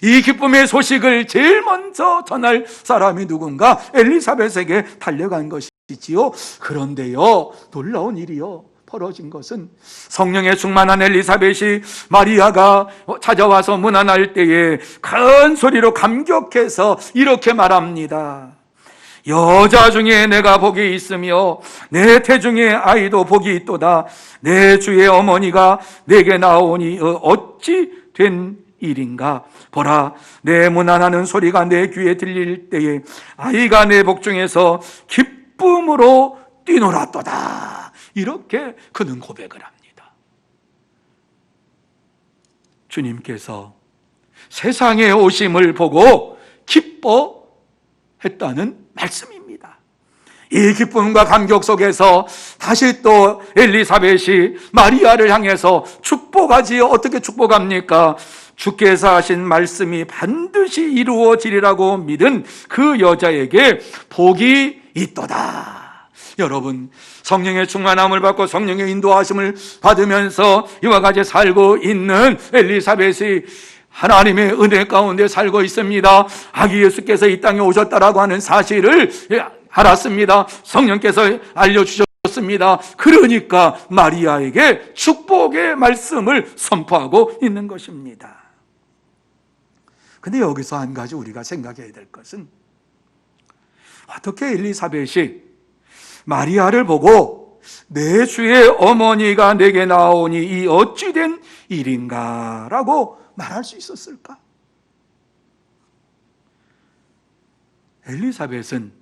이 기쁨의 소식을 제일 먼저 전할 사람이 누군가, 엘리사벳에게 달려간 것이지요. 그런데요, 놀라운 일이요, 벌어진 것은 성령에 충만한 엘리사벳이 마리아가 찾아와서 문안할 때에 큰 소리로 감격해서 이렇게 말합니다. 여자 중에 내가 복이 있으며 내 태중에 아이도 복이 있도다. 내 주의 어머니가 내게 나오니 어찌 된 일인가? 보라, 내 문안하는 소리가 내 귀에 들릴 때에 아이가 내 복중에서 기쁨으로 뛰놀았도다. 이렇게 그는 고백을 합니다. 주님께서 세상에 오심을 보고 기뻐했다는 말씀입니다. 이 기쁨과 감격 속에서 다시 또 엘리사벳이 마리아를 향해서 축복하지요. 어떻게 축복합니까? 주께서 하신 말씀이 반드시 이루어지리라고 믿은 그 여자에게 복이 있도다. 여러분, 성령의 충만함을 받고 성령의 인도하심을 받으면서 이와 같이 살고 있는 엘리사벳이 하나님의 은혜 가운데 살고 있습니다. 아기 예수께서 이 땅에 오셨다라고 하는 사실을 알았습니다. 성령께서 알려주셨습니다. 그러니까 마리아에게 축복의 말씀을 선포하고 있는 것입니다. 근데 여기서 한 가지 우리가 생각해야 될 것은, 어떻게 엘리사벳이 마리아를 보고 내 주의 어머니가 내게 나오니 이 어찌 된 일인가 라고 말할 수 있었을까? 엘리사벳은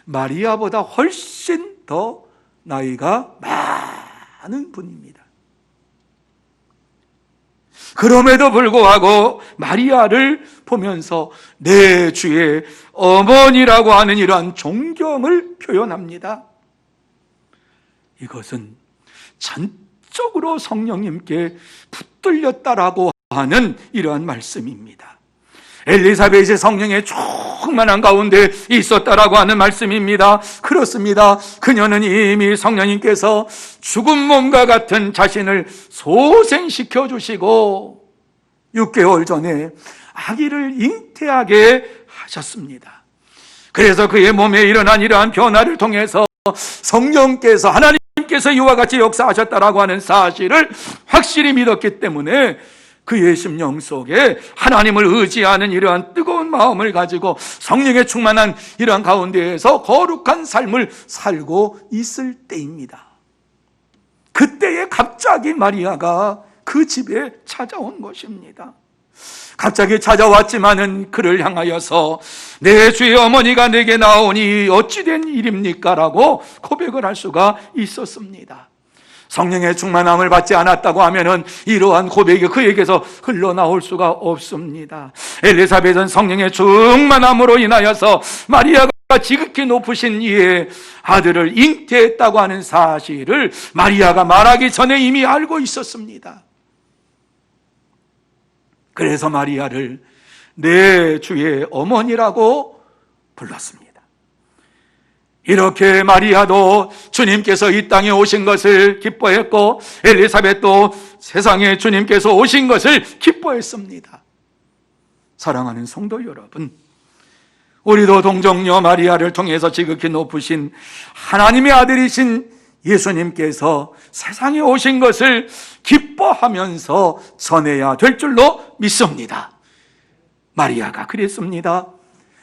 마리아보다 훨씬 더 나이가 많은 분입니다. 그럼에도 불구하고 마리아를 보면서 내 주의 어머니라고 하는 이러한 존경을 표현합니다. 이것은 전적으로 성령님께 붙들렸다라고 하는 이러한 말씀입니다. 엘리사벳이 성령의 충만한 가운데 있었다라고 하는 말씀입니다. 그렇습니다. 그녀는 이미 성령님께서 죽은 몸과 같은 자신을 소생시켜 주시고 6개월 전에 아기를 잉태하게 하셨습니다. 그래서 그의 몸에 일어난 이러한 변화를 통해서 성령께서, 하나님께서 이와 같이 역사하셨다라고 하는 사실을 확실히 믿었기 때문에 그의 심령 속에 하나님을 의지하는 이러한 뜨거운 마음을 가지고 성령에 충만한 이러한 가운데에서 거룩한 삶을 살고 있을 때입니다. 그때에 갑자기 마리아가 그 집에 찾아온 것입니다. 갑자기 찾아왔지만은 그를 향하여서 내 주의 어머니가 내게 나오니 어찌 된 일입니까? 라고 고백을 할 수가 있었습니다. 성령의 충만함을 받지 않았다고 하면은 이러한 고백이 그에게서 흘러나올 수가 없습니다. 엘리사벳은 성령의 충만함으로 인하여서 마리아가 지극히 높으신 이의 아들을 잉태했다고 하는 사실을 마리아가 말하기 전에 이미 알고 있었습니다. 그래서 마리아를 내 주의 어머니라고 불렀습니다. 이렇게 마리아도 주님께서 이 땅에 오신 것을 기뻐했고 엘리사벳도 세상에 주님께서 오신 것을 기뻐했습니다. 사랑하는 성도 여러분, 우리도 동정녀 마리아를 통해서 지극히 높으신 하나님의 아들이신 예수님께서 세상에 오신 것을 기뻐하면서 전해야 될 줄로 믿습니다. 마리아가 그랬습니다.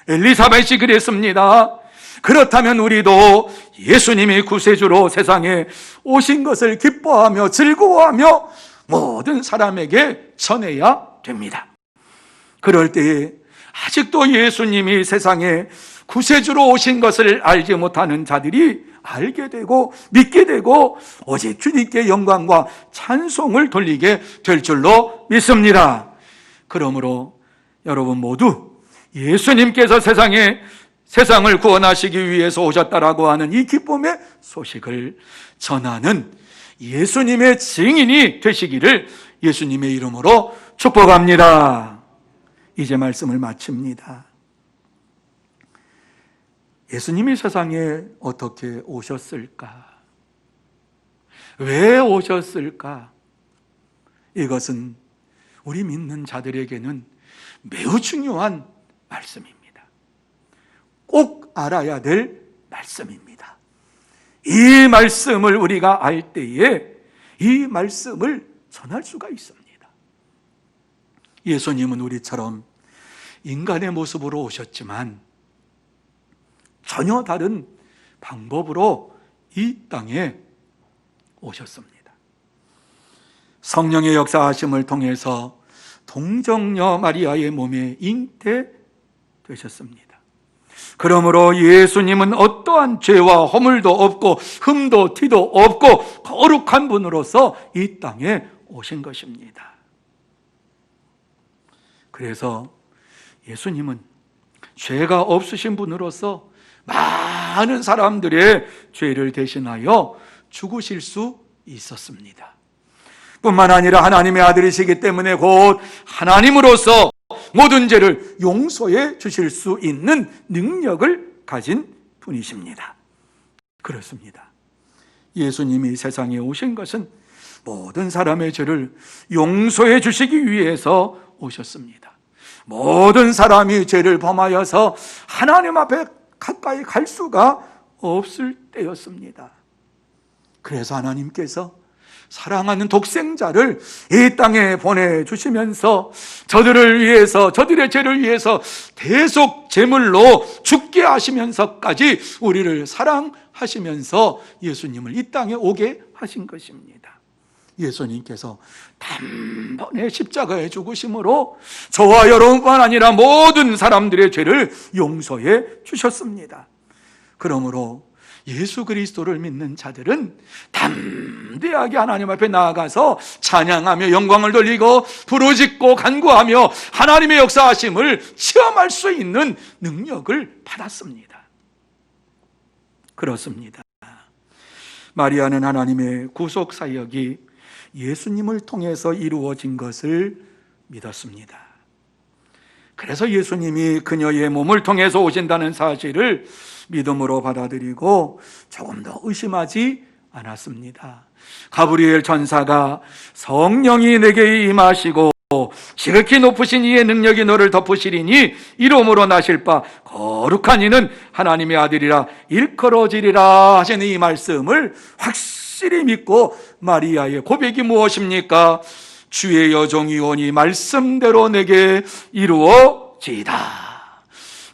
엘리사벳이 그랬습니다. 그렇다면 우리도 예수님이 구세주로 세상에 오신 것을 기뻐하며 즐거워하며 모든 사람에게 전해야 됩니다. 그럴 때에 아직도 예수님이 세상에 구세주로 오신 것을 알지 못하는 자들이 알게 되고 믿게 되고 오직 주님께 영광과 찬송을 돌리게 될 줄로 믿습니다. 그러므로 여러분 모두 예수님께서 세상을 구원하시기 위해서 오셨다라고 하는 이 기쁨의 소식을 전하는 예수님의 증인이 되시기를 예수님의 이름으로 축복합니다. 이제 말씀을 마칩니다. 예수님이 세상에 어떻게 오셨을까? 왜 오셨을까? 이것은 우리 믿는 자들에게는 매우 중요한 말씀입니다. 꼭 알아야 될 말씀입니다. 이 말씀을 우리가 알 때에 이 말씀을 전할 수가 있습니다. 예수님은 우리처럼 인간의 모습으로 오셨지만 전혀 다른 방법으로 이 땅에 오셨습니다. 성령의 역사하심을 통해서 동정녀 마리아의 몸에 잉태되셨습니다. 그러므로 예수님은 어떠한 죄와 허물도 없고 흠도 티도 없고 거룩한 분으로서 이 땅에 오신 것입니다. 그래서 예수님은 죄가 없으신 분으로서 많은 사람들의 죄를 대신하여 죽으실 수 있었습니다. 뿐만 아니라 하나님의 아들이시기 때문에 곧 하나님으로서 모든 죄를 용서해 주실 수 있는 능력을 가진 분이십니다. 그렇습니다. 예수님이 세상에 오신 것은 모든 사람의 죄를 용서해 주시기 위해서 오셨습니다. 모든 사람이 죄를 범하여서 하나님 앞에 가까이 갈 수가 없을 때였습니다. 그래서 하나님께서 사랑하는 독생자를 이 땅에 보내주시면서 저들을 위해서, 저들의 죄를 위해서 대속 제물로 죽게 하시면서까지 우리를 사랑하시면서 예수님을 이 땅에 오게 하신 것입니다. 예수님께서 단번에 십자가에 죽으심으로 저와 여러분뿐만 아니라 모든 사람들의 죄를 용서해 주셨습니다. 그러므로 예수 그리스도를 믿는 자들은 담대하게 하나님 앞에 나아가서 찬양하며 영광을 돌리고 부르짖고 간구하며 하나님의 역사하심을 체험할 수 있는 능력을 받았습니다. 그렇습니다. 마리아는 하나님의 구속 사역이 예수님을 통해서 이루어진 것을 믿었습니다. 그래서 예수님이 그녀의 몸을 통해서 오신다는 사실을 믿음으로 받아들이고 조금 더 의심하지 않았습니다. 가브리엘 천사가 성령이 내게 임하시고 지극히 높으신 이의 능력이 너를 덮으시리니 이름으로 나실 바 거룩한 이는 하나님의 아들이라 일컬어지리라 하시는 이 말씀을 확실히 믿고 마리아의 고백이 무엇입니까? 주의 여종이 오니 말씀대로 내게 이루어지이다.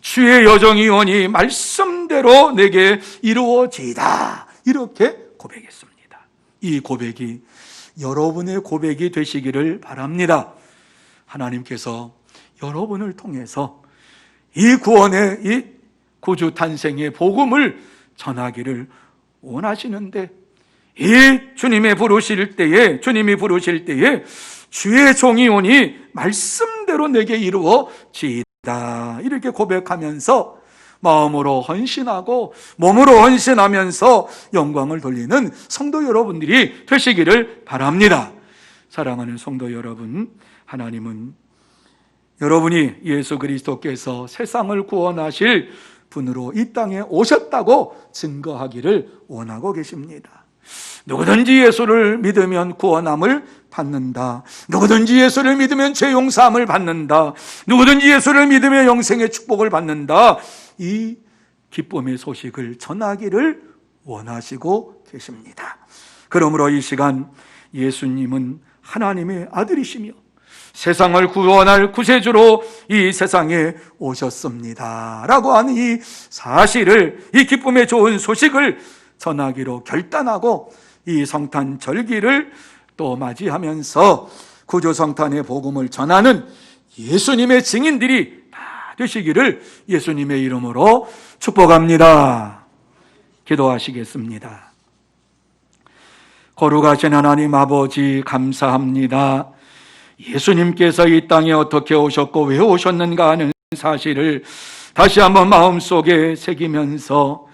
주의 여종이 오니 말씀대로 내게 이루어지이다. 이렇게 고백했습니다. 이 고백이 여러분의 고백이 되시기를 바랍니다. 하나님께서 여러분을 통해서 이 구원의, 이 구주 탄생의 복음을 전하기를 원하시는데, 이 주님이 부르실 때에 주의 종이 오니 말씀대로 내게 이루어지이다. 이렇게 고백하면서 마음으로 헌신하고 몸으로 헌신하면서 영광을 돌리는 성도 여러분들이 되시기를 바랍니다. 사랑하는 성도 여러분, 하나님은 여러분이 예수 그리스도께서 세상을 구원하실 분으로 이 땅에 오셨다고 증거하기를 원하고 계십니다. 누구든지 예수를 믿으면 구원함을 받는다. 누구든지 예수를 믿으면 죄 용서함을 받는다. 누구든지 예수를 믿으면 영생의 축복을 받는다. 이 기쁨의 소식을 전하기를 원하시고 계십니다. 그러므로 이 시간 예수님은 하나님의 아들이시며 세상을 구원할 구세주로 이 세상에 오셨습니다 라고 하는 이 사실을, 이 기쁨의 좋은 소식을 전하기로 결단하고 이 성탄 절기를 또 맞이하면서 구주 성탄의 복음을 전하는 예수님의 증인들이 다 되시기를 예수님의 이름으로 축복합니다. 기도하시겠습니다. 거룩하신 하나님 아버지, 감사합니다. 예수님께서 이 땅에 어떻게 오셨고 왜 오셨는가 하는 사실을 다시 한번 마음속에 새기면서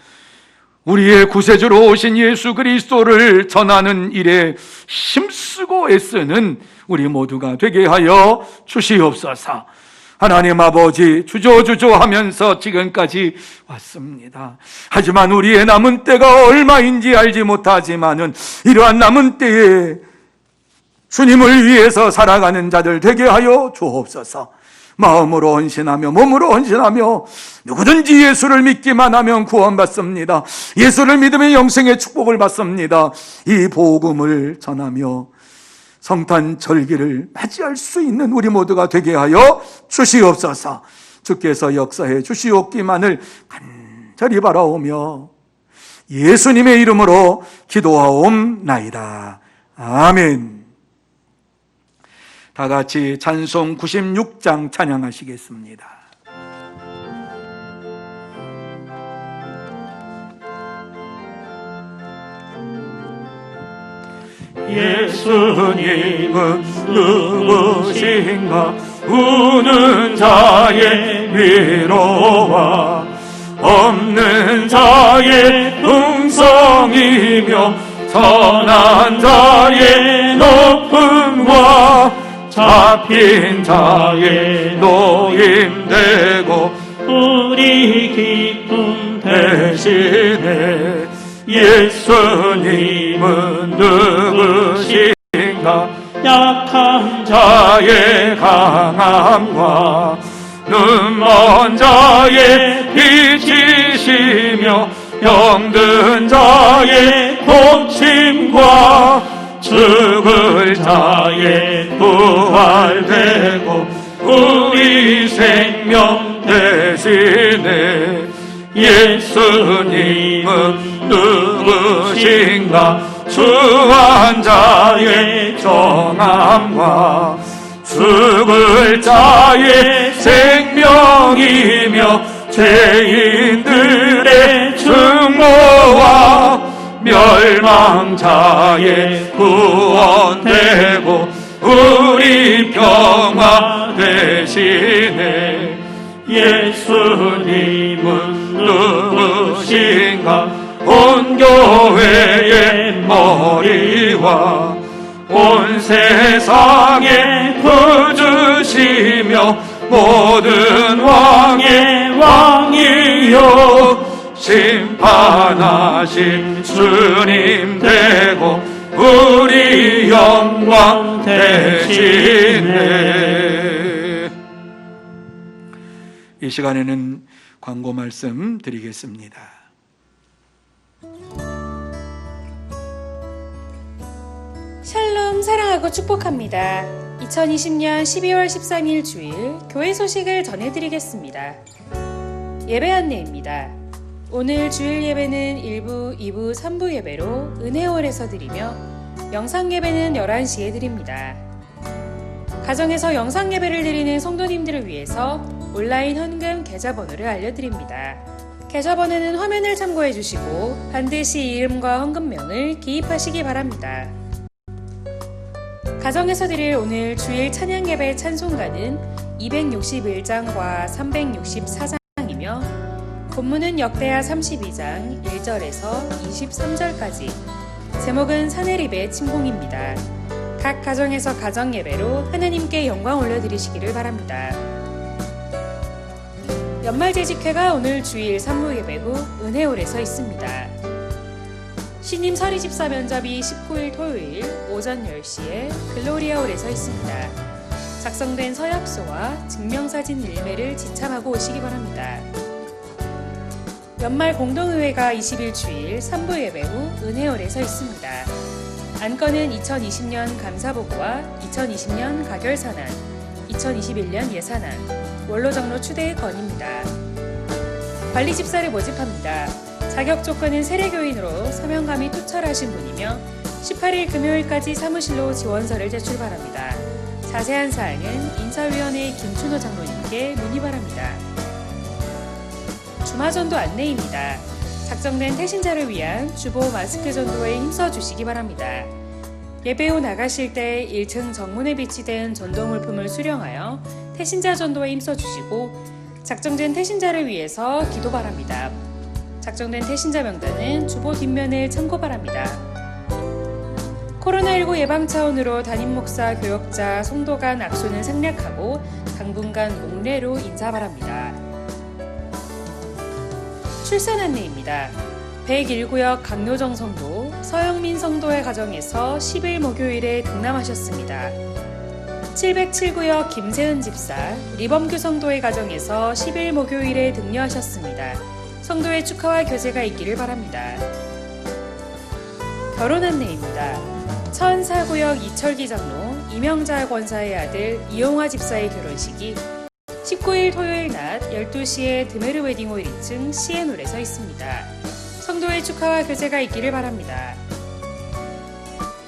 우리의 구세주로 오신 예수 그리스도를 전하는 일에 힘쓰고 애쓰는 우리 모두가 되게 하여 주시옵소서. 하나님 아버지, 주저주저하면서 지금까지 왔습니다. 하지만 우리의 남은 때가 얼마인지 알지 못하지만은 이러한 남은 때에 주님을 위해서 살아가는 자들 되게 하여 주옵소서. 마음으로 헌신하며 몸으로 헌신하며 누구든지 예수를 믿기만 하면 구원받습니다. 예수를 믿으면 영생의 축복을 받습니다. 이 복음을 전하며 성탄 절기를 맞이할 수 있는 우리 모두가 되게 하여 주시옵소서. 주께서 역사해 주시옵기만을 간절히 바라오며 예수님의 이름으로 기도하옵나이다. 아멘. 다 같이 찬송 96장 찬양하시겠습니다. 예수님은 누구신가? 우는 자의 위로와 없는 자의 풍성이며 선한 자의 높음과 잡힌 자의 노임되고 우리 기쁨 대신에 예수님은 누구신가? 약한 자의 강함과 눈먼 자의 빛이시며 병든 자의 고침과 죽을 자의 부활되고 우리 생명 대신에 예수님은 누구신가? 추한 자의 정함과 죽을 자의 생명이며 죄인들의 증거와 멸망자의 구원되고 우리 평화 대신에 예수님은 누구신가? 온 교회의 머리와 온 세상의 구주시며 모든 왕의 왕이요 심판하신 주님 되고 우리 영광 되시네. 이 시간에는 광고 말씀 드리겠습니다. 샬롬 사랑하고 축복합니다. 2020년 12월 13일 주일 교회 소식을 전해드리겠습니다. 예배 안내입니다. 오늘 주일 예배는 1부, 2부, 3부 예배로 은혜홀에서 드리며 영상 예배는 11시에 드립니다. 가정에서 영상 예배를 드리는 성도님들을 위해서 온라인 헌금 계좌번호를 알려드립니다. 계좌번호는 화면을 참고해 주시고 반드시 이름과 헌금명을 기입하시기 바랍니다. 가정에서 드릴 오늘 주일 찬양 예배 찬송가는 261장과 364장이며 본문은 역대하 32장 1절에서 23절까지, 제목은 사내립의 침공입니다. 각 가정에서 가정 예배로 하나님께 영광 올려드리시기를 바랍니다. 연말재직회가 오늘 주일 3부 예배 후 은혜홀에서 있습니다. 신임 서리집사 면접이 19일 토요일 오전 10시에 글로리아홀에서 있습니다. 작성된 서약서와 증명사진 1매를 지참하고 오시기 바랍니다. 연말 공동의회가 20일 주일 3부 예배 후 은혜홀에서 있습니다. 안건은 2020년 감사보고와 2020년 가결산안, 2021년 예산안, 원로장로 추대의 건입니다. 관리집사를 모집합니다. 자격 조건은 세례교인으로 사명감이 투철하신 분이며 18일 금요일까지 사무실로 지원서를 제출 바랍니다. 자세한 사항은 인사위원회 김춘호 장로님께 문의 바랍니다. 주마전도 안내입니다. 작성된 태신자를 위한 주보 마스크 전도에 힘써 주시기 바랍니다. 예배 후 나가실 때 1층 정문에 비치된 전도 물품을 수령하여 태신자 전도에 힘써 주시고 작성된 태신자를 위해서 기도 바랍니다. 작성된 태신자 명단은 주보 뒷면을 참고 바랍니다. 코로나19 예방 차원으로 담임 목사, 교역자, 성도 간 악수는 생략하고 당분간 목례로 인사 바랍니다. 출산 안내입니다. 101구역 강요정 성도, 서영민 성도의 가정에서 10일 목요일에 등남하셨습니다. 707구역 김세은 집사, 리범규 성도의 가정에서 10일 목요일에 등려하셨습니다. 성도의 축하와 교제가 있기를 바랍니다. 결혼 안내입니다. 1004구역 이철기 장로, 이명자 권사의 아들 이용화 집사의 결혼식이 19일 토요일 낮 12시에 드메르 웨딩홀 2층 CN홀에서 있습니다. 성도의 축하와 교제가 있기를 바랍니다.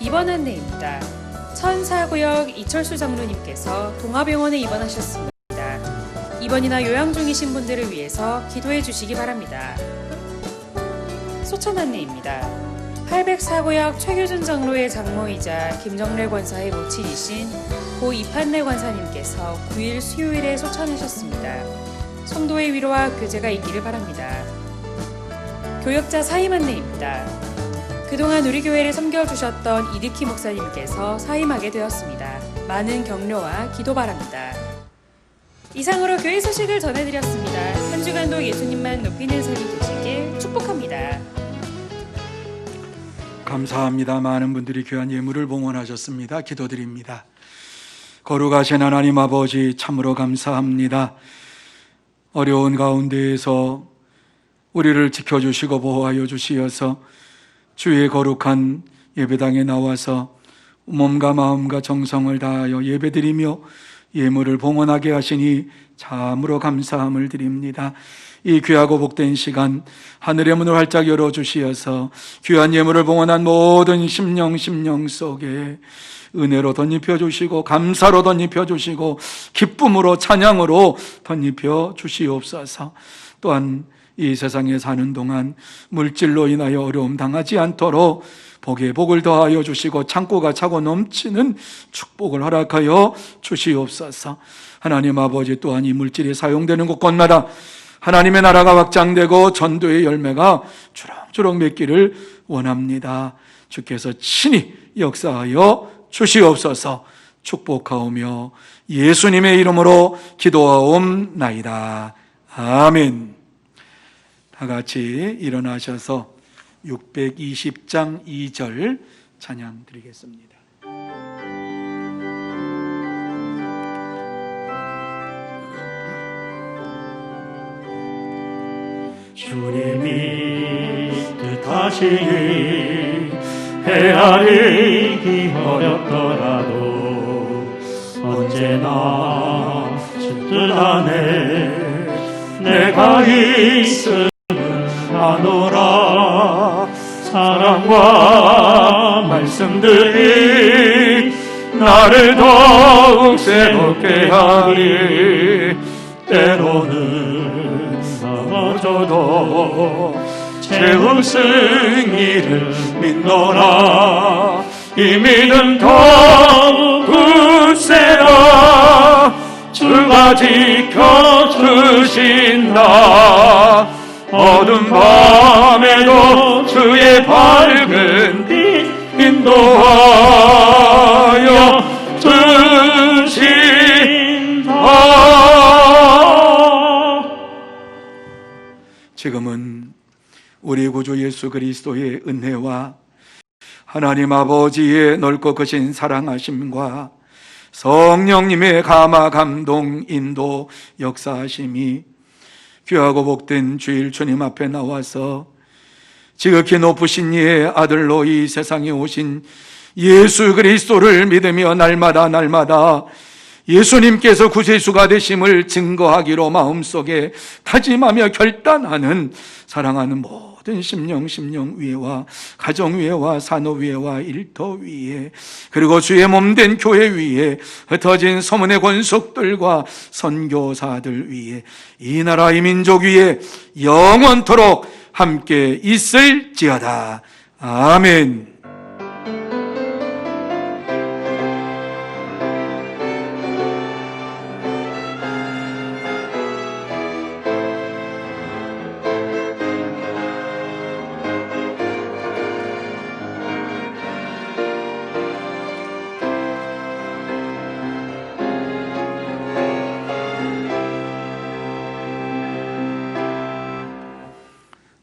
입원 안내입니다. 1004구역 이철수 장로님께서 동아병원에 입원하셨습니다. 입원이나 요양 중이신 분들을 위해서 기도해 주시기 바랍니다. 소천 안내입니다. 804구역 최규준 장로의 장모이자 김정래 권사의 모친이신 고 이판래 권사님께서 9일 수요일에 소천하셨습니다. 성도의 위로와 교제가 있기를 바랍니다. 교역자 사임 안내입니다. 그동안 우리 교회를 섬겨주셨던 이드키 목사님께서 사임하게 되었습니다. 많은 격려와 기도 바랍니다. 이상으로 교회 소식을 전해드렸습니다. 한 주간도 예수님만 높이는 삶이 되시길 축복합니다. 감사합니다. 많은 분들이 귀한 예물을 봉헌하셨습니다. 기도드립니다. 거룩하신 하나님 아버지, 참으로 감사합니다. 어려운 가운데에서 우리를 지켜주시고 보호하여 주시어서 주의 거룩한 예배당에 나와서 몸과 마음과 정성을 다하여 예배드리며 예물을 봉헌하게 하시니 참으로 감사함을 드립니다. 이 귀하고 복된 시간 하늘의 문을 활짝 열어주시어서 귀한 예물을 봉헌한 모든 심령 속에 은혜로 덧입혀 주시고 감사로 덧입혀 주시고 기쁨으로 찬양으로 덧입혀 주시옵소서. 또한 이 세상에 사는 동안 물질로 인하여 어려움 당하지 않도록 복에 복을 더하여 주시고 창고가 차고 넘치는 축복을 허락하여 주시옵소서. 하나님 아버지, 또한 이 물질이 사용되는 곳곳마다 하나님의 나라가 확장되고 전도의 열매가 주렁주렁 맺기를 원합니다. 주께서 친히 역사하여 주시옵소서. 축복하오며 예수님의 이름으로 기도하옵나이다. 아멘. 다 같이 일어나셔서 620장 2절 찬양 드리겠습니다. 주님이 뜻하시니 헤아리기 어렵더라도 언제나 주 뜻 안에 내가 있음을 아노라. 사랑과 말씀들이 나를 더욱 새롭게 하리. 때로는 넘어져도 최후 승리를 믿노라. 이 믿음 더욱 굳세라. 주가 지켜주신다. 어두운 밤에도 주의 밝은 빛 인도하여 주신다. 지금은 우리 구주 예수 그리스도의 은혜와 하나님 아버지의 넓고 크신 사랑하심과 성령님의 감화 감동 인도 역사하심이 귀하고 복된 주일 주님 앞에 나와서 지극히 높으신 이의 아들로 이 세상에 오신 예수 그리스도를 믿으며 날마다 예수님께서 구세주가 되심을 증거하기로 마음속에 다짐하며 결단하는 사랑하는 모든 심령 위에와 가정 위에와 산업 위에와 일터 위에 그리고 주의 몸된 교회 위에 흩어진 서문의 권속들과 선교사들 위에 이 나라 이 민족 위에 영원토록 함께 있을지어다. 아멘.